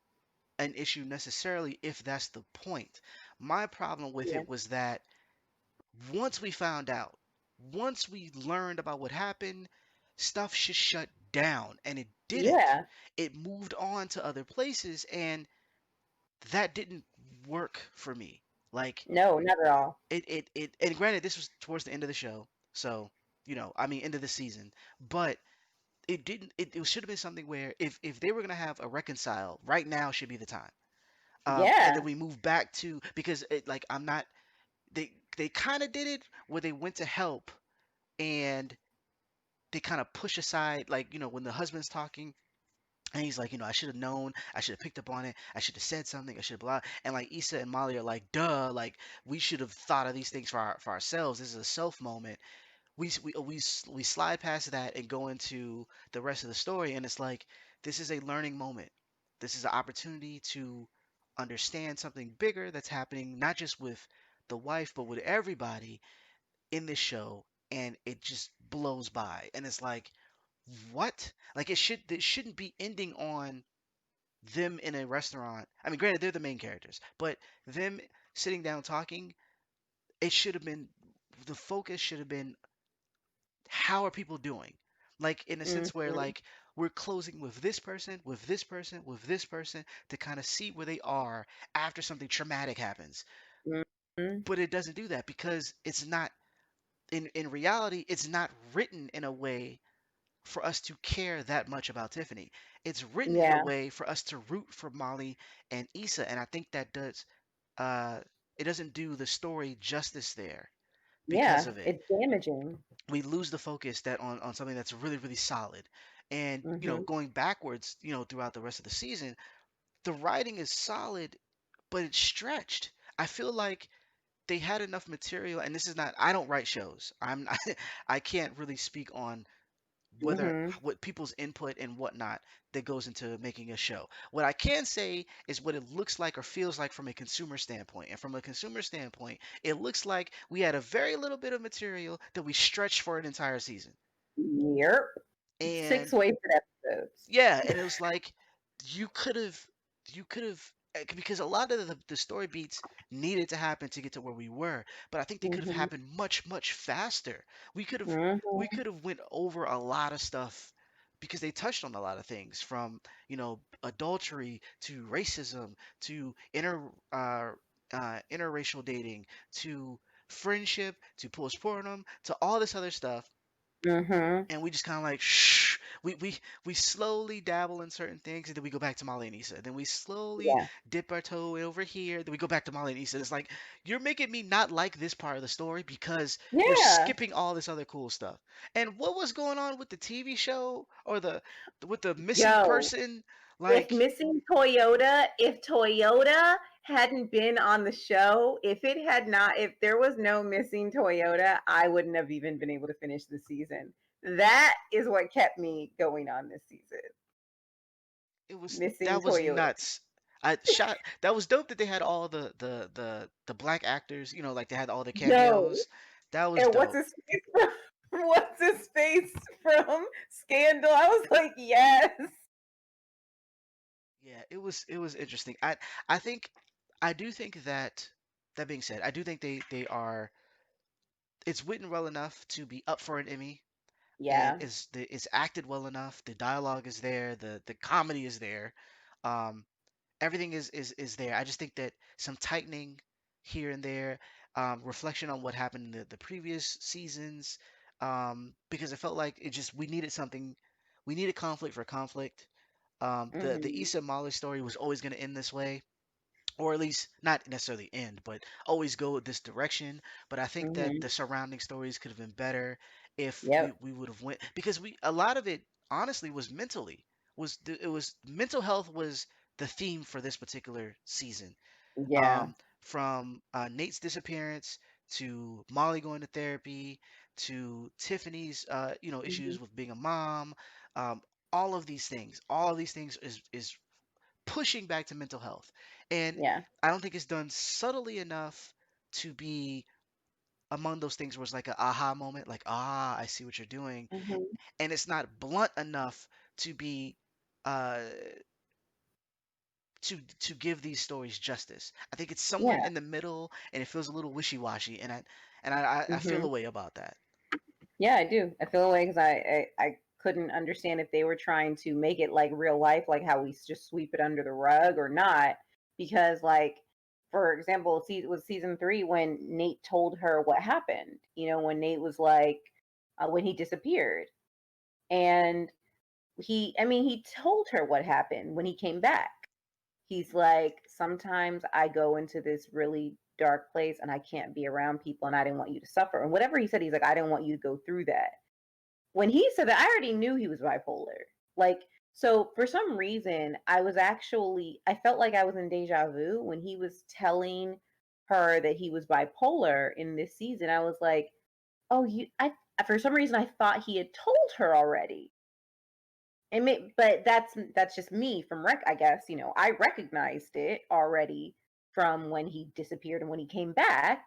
an issue necessarily if that's the point. My problem with Yeah. it was that once we found out, once we learned about what happened, stuff just shut down, and it didn't. Yeah. It moved on to other places, and that didn't work for me. Like No, not at all. and granted, this was towards the end of the show, so I mean, end of the season, but it didn't. It should have been something where if they were gonna have a reconcile, right now should be the time. And then Yeah. we move back to because like I'm not. They kind of did it where they went to help and they kind of push aside, like, when the husband's talking and he's like, I should have known, I should have picked up on it, I should have said something, I should have blah. And like Issa and Molly are like, duh, like we should have thought of these things for ourselves. This is a self moment. We slide past that and go into the rest of the story, and it's like this is a learning moment. This is an opportunity to understand something bigger that's happening, not just with the wife, but with everybody in this show, and it just blows by. And it's like, what? Like it shouldn't be ending on them in a restaurant. I mean, granted, they're the main characters, but them sitting down talking, it should have been the focus should have been how are people doing? Like in a sense where Mhm. like we're closing with this person, with this person, with this person to kind of see where they are after something traumatic happens. Mhm. But it doesn't do that because it's not in reality, it's not written in a way for us to care that much about Tiffany. It's written in a Yeah. way for us to root for Molly and Issa, and I think that does uh it doesn't do the story justice there because Yeah. of it. It's damaging. We lose the focus that on something that's really really solid. And Mhm. going backwards, throughout the rest of the season, the writing is solid, but it's stretched. I feel like they had enough material, and this is not, I don't write shows. I can't really speak on whether Mhm. what people's input and whatnot that goes into making a show. What I can say is what it looks like or feels like from a consumer standpoint. And from a consumer standpoint, it looks like we had a very little bit of material that we stretched for an entire season. Yep. Six And wasted episodes. yeah, and it was like you could have, because a lot of the story beats needed to happen to get to where we were, but I think they could have Mhm. happened much much faster. We Mhm. could have went over a lot of stuff because they touched on a lot of things from adultery to racism to interracial dating to friendship to postpartum to all this other stuff, Mhm. and we just kind of like shh. We slowly dabble in certain things, and then we go back to Molly and Issa. Then we slowly Yeah. dip our toe over here. Then we go back to Molly and Issa. It's like you're making me not like this part of the story because we're Yeah. skipping all this other cool stuff. And what was going on with the TV show or the with the missing Yo, person? if Like missing Toyota, if Toyota hadn't been on the show, if it had not, if there was no missing Toyota, I wouldn't have even been able to finish the season. That is what kept me going on this season. Missing that was Toyota. nuts. I shot that was dope that they had all the black actors, like they had all the Yo, cameos. That was and dope. what's his face from Scandal? I was like, yes. Yeah, it was interesting. I think I do think that that being said, I do think they are it's written well enough to be up for an Emmy, and Yeah. it's acted well enough. The dialogue is there, the comedy is there. Um, Everything is there. I just think that some tightening here and there, reflection on what happened in the previous seasons, because it felt like it just we needed something, we needed conflict for conflict. The Hmm. Issa Mahler story was always going to end this way, or at least not necessarily end, but always go this direction. But I think that Mhm. the surrounding stories could have been better if we, Yep. we would have went, because we a lot of it honestly was mentally, it was mental health was the theme for this particular season. Yeah. From Nate's disappearance to Molly going to therapy to Tiffany's Mhm. issues with being a mom. um, all of these things is pushing back to mental health. And Yeah. I don't think it's done subtly enough to be among those things where it's like a aha moment, like, ah, I see what you're doing. Mhm. And it's not blunt enough to be uh to give these stories justice. I think it's somewhere Yeah. in the middle and it feels a little wishy-washy, and I feel a Mhm. way about that. Yeah, I do. I feel away because I couldn't understand if they were trying to make it like real life, like how we just sweep it under the rug or not. Because, like, for example, it was season three when Nate told her what happened. You know, when Nate was like, when he disappeared, and I mean, he told her what happened when he came back. He's like, sometimes I go into this really dark place and I can't be around people, and I didn't want you to suffer. And whatever he said, he's like, I didn't want you to go through that. When he said that, I already knew he was bipolar. Like, so for some reason, I felt like I was in deja vu when he was telling her that he was bipolar in this season. I was like, oh, for some reason, I thought he had told her already. But that's just me from I guess, I recognized it already from when he disappeared and when he came back,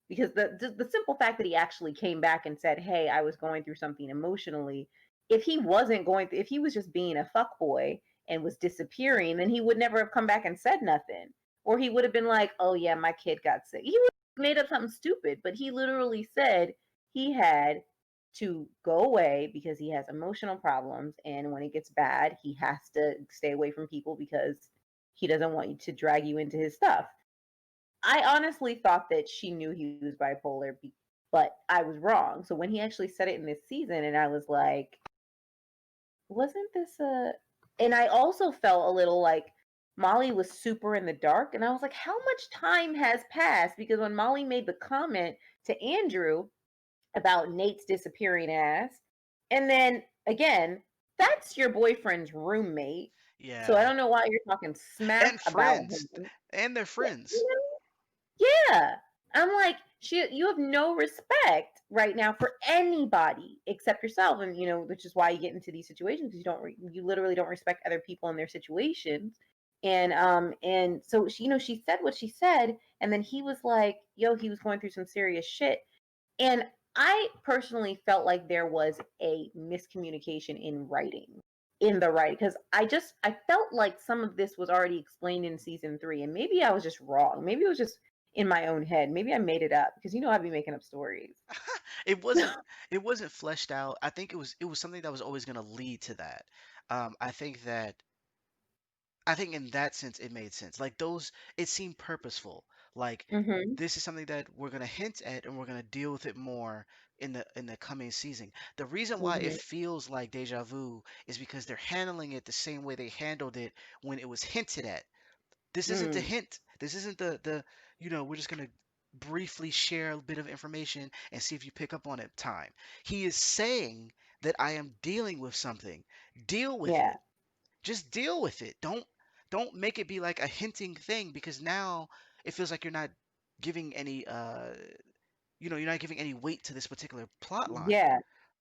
because the simple fact that he actually came back and said, "Hey, I was going through something emotionally." If he was just being a fuck boy and was disappearing, then he would never have come back and said nothing. Or he would have been like, "Oh yeah, my kid got sick." He would have made up something stupid, but he literally said he had to go away because he has emotional problems, and when it gets bad, he has to stay away from people because he doesn't want you to drag you into his stuff. I honestly thought that she knew he was bipolar, but I was wrong. So when he actually said it in this season, and I was like, wasn't this a. And I also felt a little like Molly was super in the dark. And I was like, how much time has passed? Because when Molly made the comment to Andrew about Nate's disappearing ass, and then again, that's your boyfriend's roommate. So I Yeah. don't know why you're talking smack And about friends. him. And they're Yeah, friends. yeah. I'm like, you have no respect right now for anybody except yourself, and which is why you get into these situations, because you literally don't respect other people in their situations. And so she said what she said, and then he was like, yo, he was going through some serious shit, and I personally felt like there was a miscommunication in the writing, because I felt like some of this was already explained in season three, and maybe I was just wrong. Maybe it was just in my own head. Maybe I made it up, because I'd be making up stories. it wasn't it wasn't fleshed out. I think it was something that was always going to lead to that. I think that I think in that sense it made sense. Like those, it seemed purposeful. Like Mm-hmm. this is something that we're gonna hint at and we're gonna deal with it more in the coming season. The reason why it Mm-hmm. feels like deja vu is because they're handling it the same way they handled it when it was hinted at. This isn't the Mm. hint. This isn't the we're just gonna briefly share a bit of information and see if you pick up on it time. He is saying that I am dealing with something. Deal with Yeah. it. Just deal with it. Don't make it be like a hinting thing, because now it feels like you're not giving any you're not giving any weight to this particular plot line. Yeah.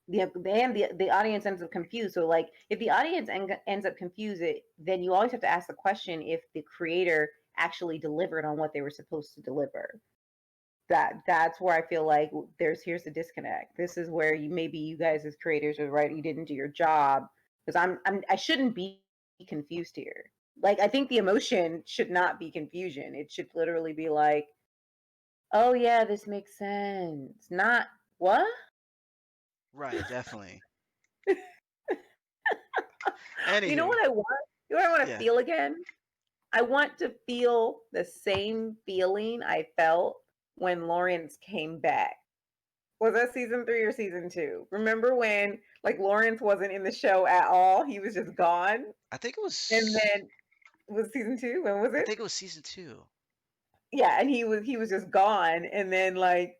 The audience ends up confused. So, like, if the audience ends up confused, then you always have to ask the question if the creator actually delivered on what they were supposed to deliver. That's where I feel like here's the disconnect. This is where you guys as creators are right. You didn't do your job, because I shouldn't be confused here. Like, I think the emotion should not be confusion. It should literally be like, oh yeah, this makes sense. Not what? Right, definitely. You know Anywho, what I want? You know what I want to yeah. feel again? I want to feel the same feeling I felt when Lawrence came back. Was that season three or season two? Remember when, like, Lawrence wasn't in the show at all? He was just gone. I think it And was then was season two. When was I it? think it was season two. Yeah, and he was just gone, and then like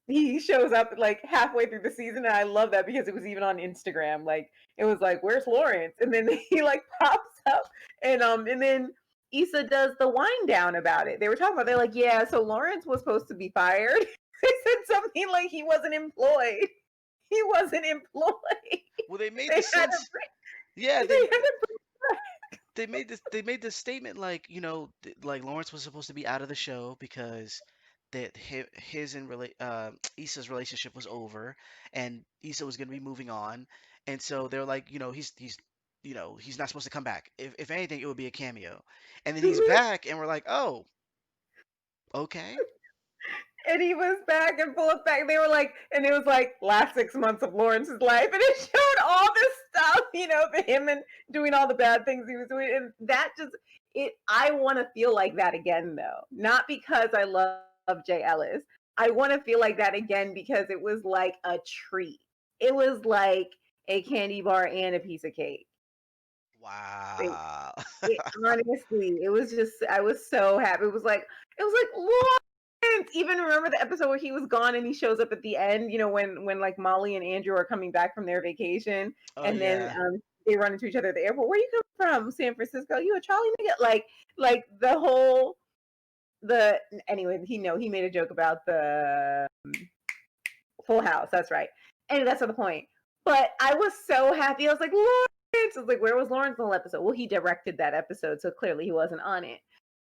he shows up like halfway through the season, and I love that because it was even on Instagram. Like it was like, "Where's Lawrence?" And then he like pops up, and then Issa does the wind down about it. They were talking about. They're like, "Yeah, so Lawrence was supposed to be fired." They said something like he wasn't employed. He wasn't employed. Well, they made They the had to sense. Yeah, they had to they made this statement like, like Lawrence was supposed to be out of the show because that his and Issa's relationship was over, and Issa was going to be moving on, and so they're like, he's not supposed to come back. If anything, it would be a cameo, and then he's back, and we're like, oh, okay. and he was back in full effect. They were like, and it was like last 6 months of Lawrence's life, and it showed all this stuff, him and doing all the bad things he was doing, and that just it. I want to feel like that again, though, not because I love Jay Ellis. I want to feel like that again because it was like a treat. It was like a candy bar and a piece of cake. It, Wow. it honestly, it was just I was so happy. It was like Lawrence. Even remember the episode where he was gone and he shows up at the end, when like Molly and Andrew are coming back from their vacation Oh and then yeah. they run into each other at the airport. Where you come from? San Francisco. You a Charlie nigga? Like the whole the anyway, he made a joke about the Full House. That's right. And that's not the point. But I was so happy. I was like, Lawrence. I was like, where was Lawrence in the episode? Well, he directed that episode, so clearly he wasn't on it.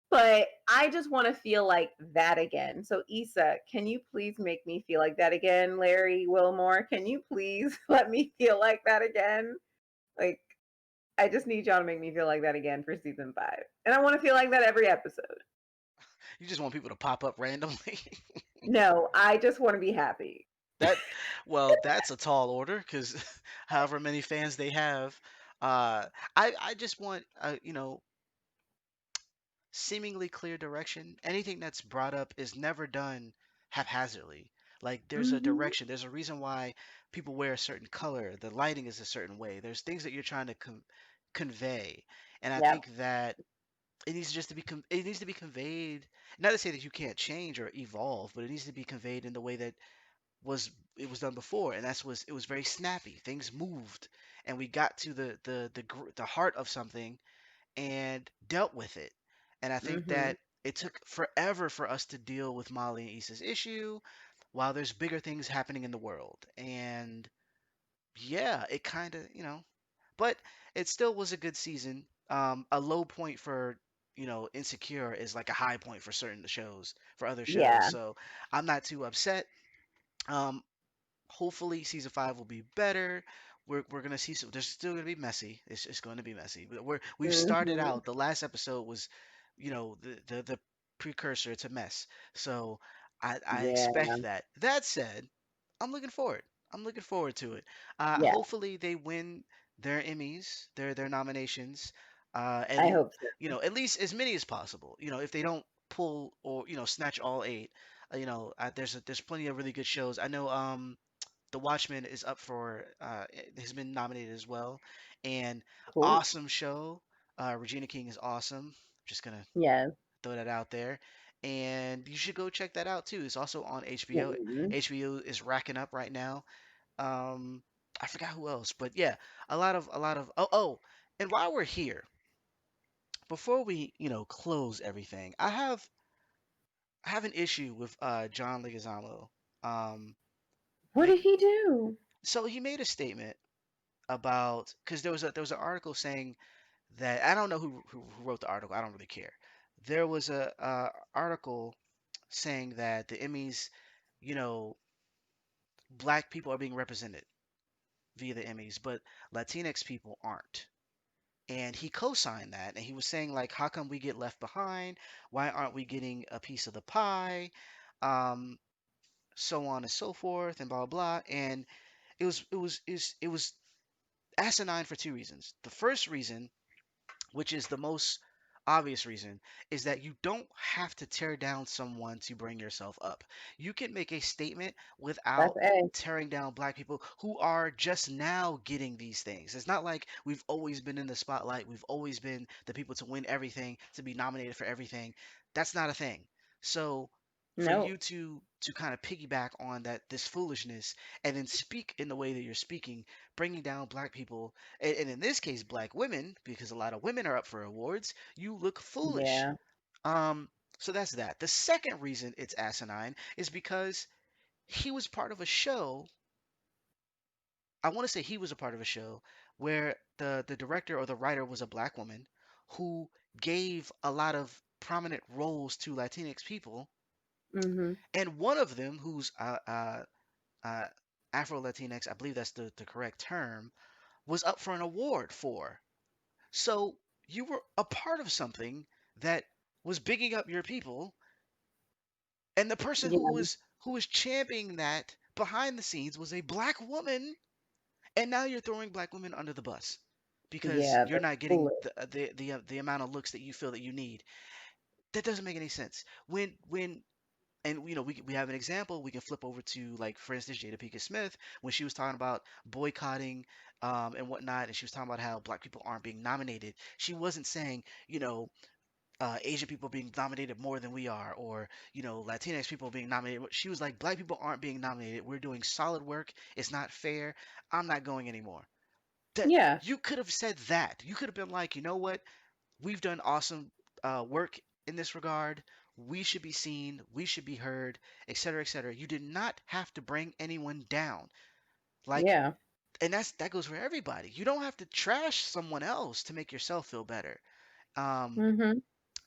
But I just want to feel like that again. So, Issa, can you please make me feel like that again? Larry Wilmore, can you please let me feel like that again? Like, I just need y'all to make me feel like that again for season 5. And I want to feel like that every episode. You just want people to pop up randomly. No, I just want to be happy. That, well, that's a tall order because however many fans they have, uh, I just want seemingly clear direction. Anything that's brought up is never done haphazardly. Like there's a Hmm. direction. There's a reason why people wear a certain color. The lighting is a certain way. There's things that you're trying to convey, and I Yep. think that it needs to be conveyed. Not to say that you can't change or evolve, but it needs to be conveyed in the way that was it was done before, and it was very snappy. Things moved, and we got to the heart of something and dealt with it. And I think Hmm. that it took forever for us to deal with Molly and Issa's issue, while there's bigger things happening in the world. And yeah, it kind of, but it still was a good season. A low point for Insecure is like a high point for certain shows, for other shows. Yeah. So I'm not too upset. Um, Hopefully season 5 will be better. We're gonna see some. There's still gonna be messy. It's going to be messy. But we've started Hmm. out. The last episode was, the precursor to mess. So I Yeah. expect that. That said, I'm looking forward. I'm looking forward to it. Yeah. Hopefully they win their Emmys, their nominations. I hope so. At least as many as possible. If they don't pull or snatch all 8, there's plenty of really good shows. I know the Watchmen is up for has been nominated as well, and Cool. awesome show. Regina King is awesome. Just gonna Yes. throw that out there, and you should go check that out too. It's also on HBO. Mhm. HBO is racking up right now. Um, I forgot who else, but yeah, a lot of and while we're here, before we close everything, I have an issue with John Leguizamo. Um, What did he do? so he made a statement about because there was an article saying that I don't know who wrote the article. I don't really care. There was a article saying that the Emmys, you know, black people are being represented via the Emmys, but Latinx people aren't. And he co-signed that, and he was saying like, how come we get left behind? Why aren't we getting a piece of the pie? Um, so on and so forth, and blah blah. And it was asinine for two reasons. The first reason, which is the most obvious reason, is that you don't have to tear down someone to bring yourself up. You can make a statement That's without A. tearing down black people who are just now getting these things. It's not like we've always been in the spotlight, we've always been the people to win everything, to be nominated for everything. That's not a thing. So for No. you to kind of piggyback on that this foolishness and then speak in the way that you're speaking, bringing down black people, and in this case black women, because a lot of women are up for awards, you look foolish. Yeah. Um, so that's that. The second reason it's asinine is because he was part of a show. I want to say he was a part of a show where the director or the writer was a black woman who gave a lot of prominent roles to Latinx people, Mhm. and one of them, who's uh, Afro Latinx, I believe that's the correct term, was up for an award for. So you were a part of something that was bigging up your people, and the person Yeah. who was championing that behind the scenes was a black woman, and now you're throwing black women under the bus because Yeah. you're That's not getting foolish. the amount of looks that you feel that you need. That doesn't make any sense. When and we have an example. We can flip over to, like, for instance, Jada Pinkett Smith when she was talking about boycotting and whatnot, and she was talking about how black people aren't being nominated. She wasn't saying, Asian people being nominated more than we are, or Latinx people being nominated. She was like, black people aren't being nominated. We're doing solid work. It's not fair. I'm not going anymore. That Yeah. you could have said that. You could have been like, you know what? We've done awesome work in this regard. We should be seen. We should be heard, etc., etc. You did not have to bring anyone down. Like, Yeah. and that goes for everybody. You don't have to trash someone else to make yourself feel better. Um, Mhm.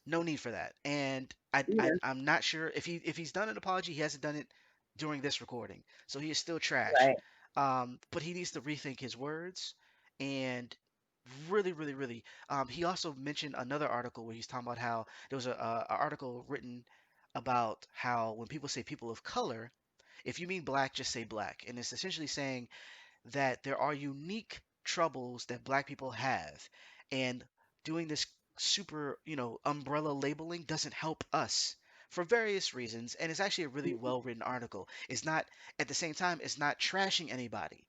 no need for that. And Yeah. I'm not sure if he's done an apology. He hasn't done it during this recording, so he is still trash. Right. But he needs to rethink his words and really, really, really. He also mentioned another article where he's talking about how there was a article written about how when people say people of color, if you mean black, just say black, and it's essentially saying that there are unique troubles that black people have, and doing this super, umbrella labeling doesn't help us for various reasons. And it's actually a really well written article. It's not, at the same time, it's not trashing anybody.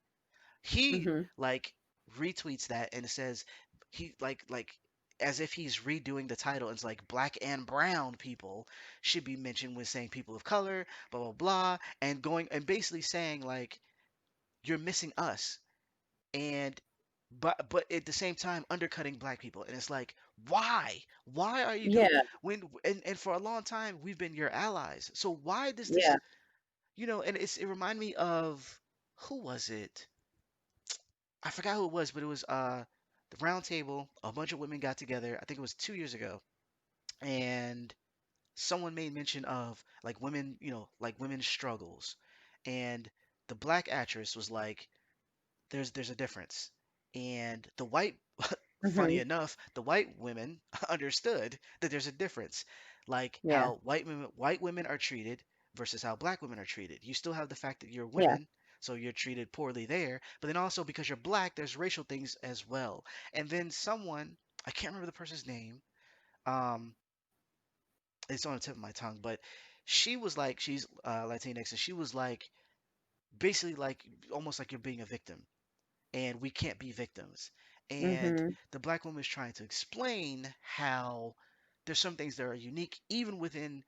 He, Mhm. like, retweets that and says, he like as if he's redoing the title. It's like black and brown people should be mentioned when saying people of color, blah blah blah, and going and basically saying, like, you're missing us, and but at the same time undercutting black people. And it's like, why are you doing, Yeah. when, and for a long time we've been your allies, so why does Yeah. this, and it reminded me of, who was it, I forgot who it was, but it was the round table. A bunch of women got together, I think it was 2 years ago, and someone made mention of, like, women, like women's struggles, and the black actress was like, there's a difference. And the white, funny Mhm. enough, the white women understood that there's a difference. Like Yeah. how white women are treated versus how black women are treated. You still have the fact that you're Yeah. women, so you're treated poorly there, but then also because you're black, there's racial things as well. And then someone, I can't remember the person's name, um, it's on the tip of my tongue, but she was like, she's Latinx, and she was like, basically like, almost like you're being a victim and we can't be victims. And Mhm. the black woman is trying to explain how there's some things that are unique, even within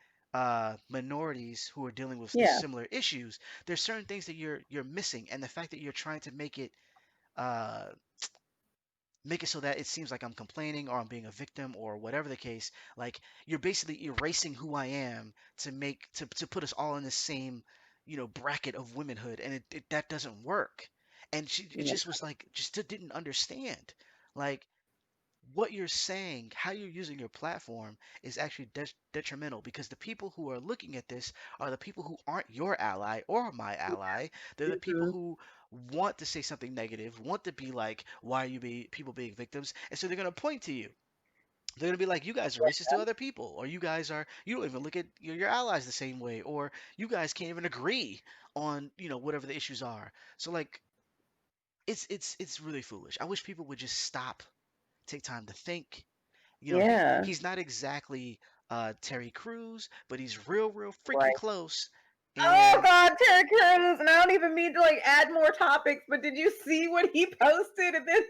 minorities who are dealing with this Yeah. similar issues. There's certain things that you're missing, and the fact that you're trying to uh, make it so that it seems like I'm complaining or I'm being a victim or whatever the case. Like, you're basically erasing who I am to to put us all in the same, bracket of womanhood, and that doesn't work. And it Yeah. just was like, just didn't understand, like, what you're saying, how you're using your platform is actually detrimental, because the people who are looking at this are the people who aren't your ally or my ally. They're the people Mhm. who want to say something negative, want to be like, why are people being victims? And so they're going to point to you. They're going to be like, you guys are racist to other people, or you don't even look at your allies the same way, or you guys can't even agree on, whatever the issues are. So, like, it's really foolish. I wish people would just stop, take time to think, You know, Yeah. he's not exactly Terry Crews, but he's real freaking Right. close. Oh And God, Terry Crews, and I don't even mean to like add more topics, but did you see what he posted? And then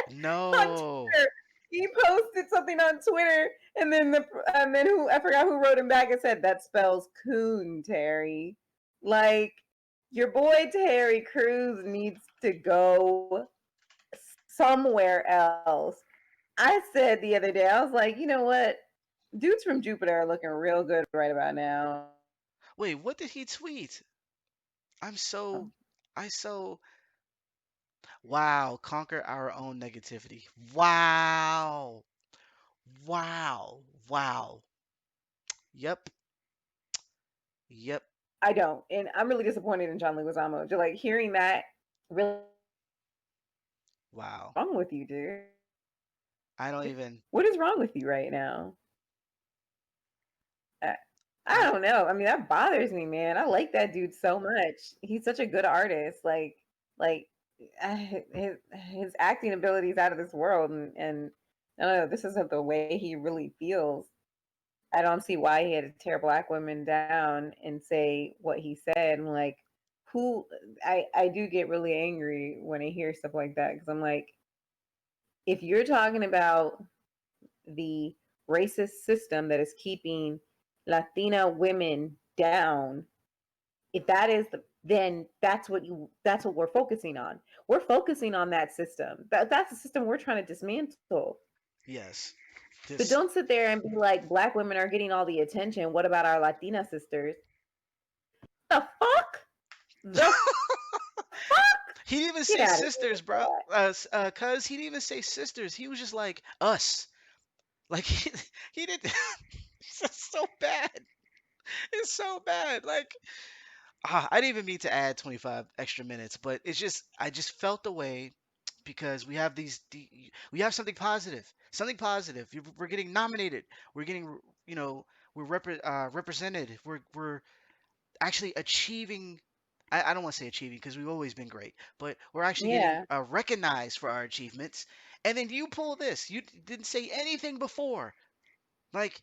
on no, Twitter. He posted something on Twitter, and then who I forgot who wrote him back and said that spells coon, Terry. Like your boy Terry Crews needs to go somewhere else. I said the other day, I was like, you know what? Dudes from Jupiter are looking real good right about now. wait, what did he tweet? I'm so, I so, wow, conquer our own negativity. Wow, wow. Yep, yep, I don't, and I'm really disappointed in John Leguizamo. Just like hearing that, really wow. wrong with you, dude? I don't even, What is wrong with you right now? I, I I, don't know. I mean, that bothers me, man. I like that dude so much. He's such a good artist. Like his acting ability is out of this world, and I don't know. This isn't the way he really feels. I don't see why he had to tear black women down and say what he said. I'm like, who? I do get really angry when I hear stuff like that because I'm like, if you're talking about the racist system that is keeping Latina women down, if that is then that's what we're focusing on. We're focusing on that system. That's the system we're trying to dismantle. yes. But This, don't sit there and be like, black women are getting all the attention. What about our Latina sisters? The fuck? The fuck? he didn't even Get say out of here sisters, with bro. that. Cuz he didn't even say sisters. He was just like us. Like he didn't. It's so bad. It's so bad. Like I didn't even mean to add 25 extra minutes, but it's just I just felt the way because we have we have something positive. Something positive. We're getting nominated. We're getting you know we're represented. We're actually achieving. I don't want to say achieving because we've always been great, but we're actually getting Yeah. recognized for our achievements. And then you pull this. You didn't say anything before. Like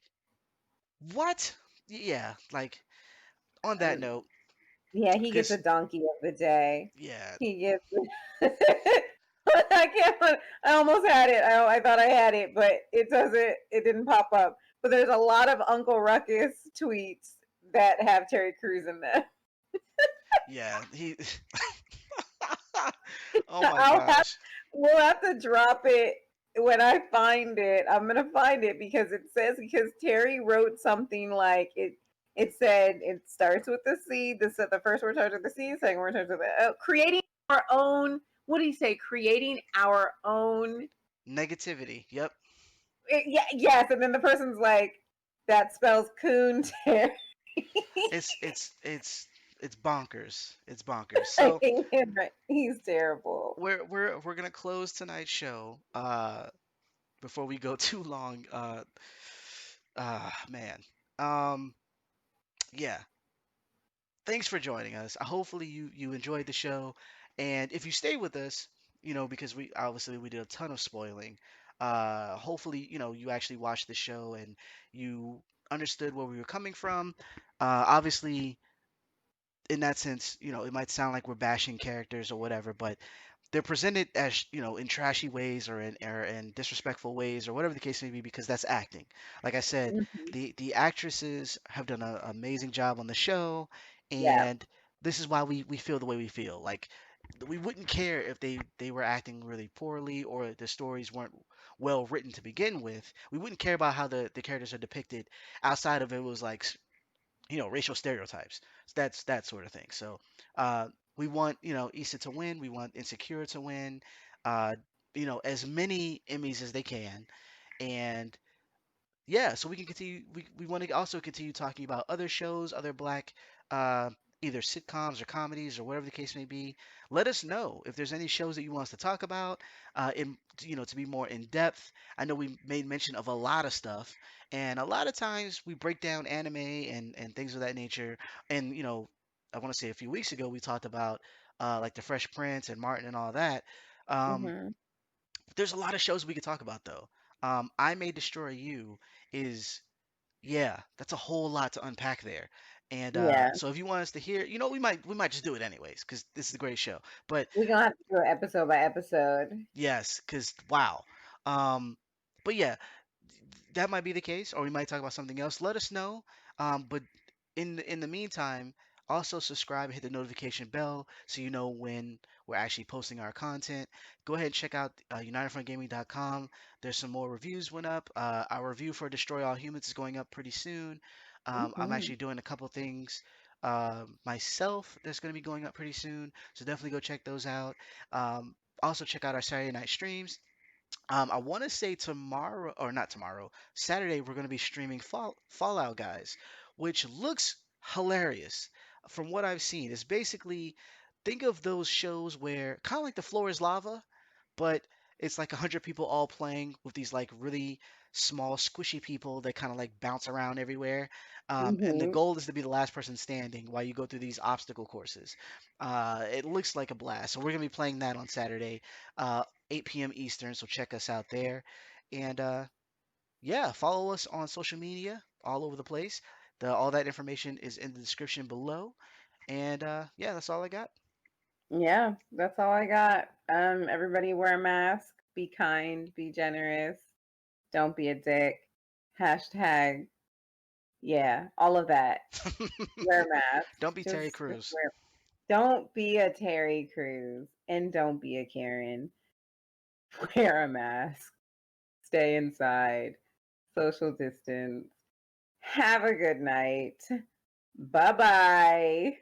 what? Yeah. Like on that Um, note, yeah, he gets a because donkey of the day. yeah, He gets. I can't. I almost had it. I thought I had it, but it doesn't. It didn't pop up. But there's a lot of Uncle Ruckus tweets that have Terry Crews in them. yeah, he. Oh my I'll have. gosh. We'll have to drop it when I find it. I'm gonna find it because it says because Terry wrote something like it. It said it starts with the C. The first word starts with the C. Second word starts with the creating our own. What do you say? Creating our own. Negativity. Yep. Yeah, yes, and then the person's like, that spells coon Terry. It's it's bonkers. It's bonkers. I So hate him. He's terrible. we're gonna close tonight's show. Before we go too long. Man. Um. Yeah. Thanks for joining us. Hopefully you enjoyed the show, and if you stay with us, because we obviously we did a ton of spoiling. Hopefully you actually watched the show and you understood where we were coming from. Obviously, in that sense, it might sound like we're bashing characters or whatever, but they're presented as in trashy ways or in disrespectful ways or whatever the case may be because that's acting. Like I said, Mhm. the actresses have done an amazing job on the show, Yeah. and this is why we feel the way we feel. Like we wouldn't care if they were acting really poorly or the stories weren't well written to begin with. We wouldn't care about how the characters are depicted outside of it was like racial stereotypes. That's that sort of thing. So uh, we want Issa to win. We want Insecure to win. Uh, as many Emmys as they can, and yeah, so we can continue. We want to also continue talking about other shows, other black, uh, either sitcoms or comedies or whatever the case may be. Let us know if there's any shows that you want us to talk about, to be more in depth. I know we made mention of a lot of stuff, and a lot of times we break down anime and things of that nature. And I want to say a few weeks ago we talked about like the Fresh Prince and Martin and all that. Um, Hmm. there's a lot of shows we could talk about though. I May Destroy You is, yeah, that's a whole lot to unpack there. And Yeah, so if you want us to hear, we might just do it anyways because this is a great show. But we're gonna have to do it episode by episode. yes, because wow. Um, but yeah, that might be the case, or we might talk about something else. Let us know. But in the meantime, also subscribe and hit the notification bell so you know when we're actually posting our content. Go ahead and check out unitedfrontgaming.com. There's some more reviews went up. Our review for Destroy All Humans is going up pretty soon. I'm Hmm. actually doing a couple things myself that's going to be going up pretty soon, so definitely go check those out. Also check out our Saturday night streams. I want to say tomorrow, or not tomorrow, Saturday, we're going to be streaming Fallout Guys, which looks hilarious from what I've seen. It's basically, think of those shows where, kind of like The Floor is Lava, but it's like 100 people all playing with these like really small, squishy people that kind of like bounce around everywhere. And the Hmm. goal is to be the last person standing while you go through these obstacle courses. It looks like a blast. So we're going to be playing that on Saturday, 8 p.m. Eastern. So check us out there. And yeah, follow us on social media all over the place. All that information is in the description below. And yeah, that's all I got. Yeah, that's all I got. Everybody wear a mask, be kind, be generous, don't be a dick. Hashtag, yeah, all of that. Wear a mask. Don't be Terry Just Crews. wear. Don't be a Terry Crews and don't be a Karen. Wear a mask. Stay inside. Social distance. Have a good night. Bye bye.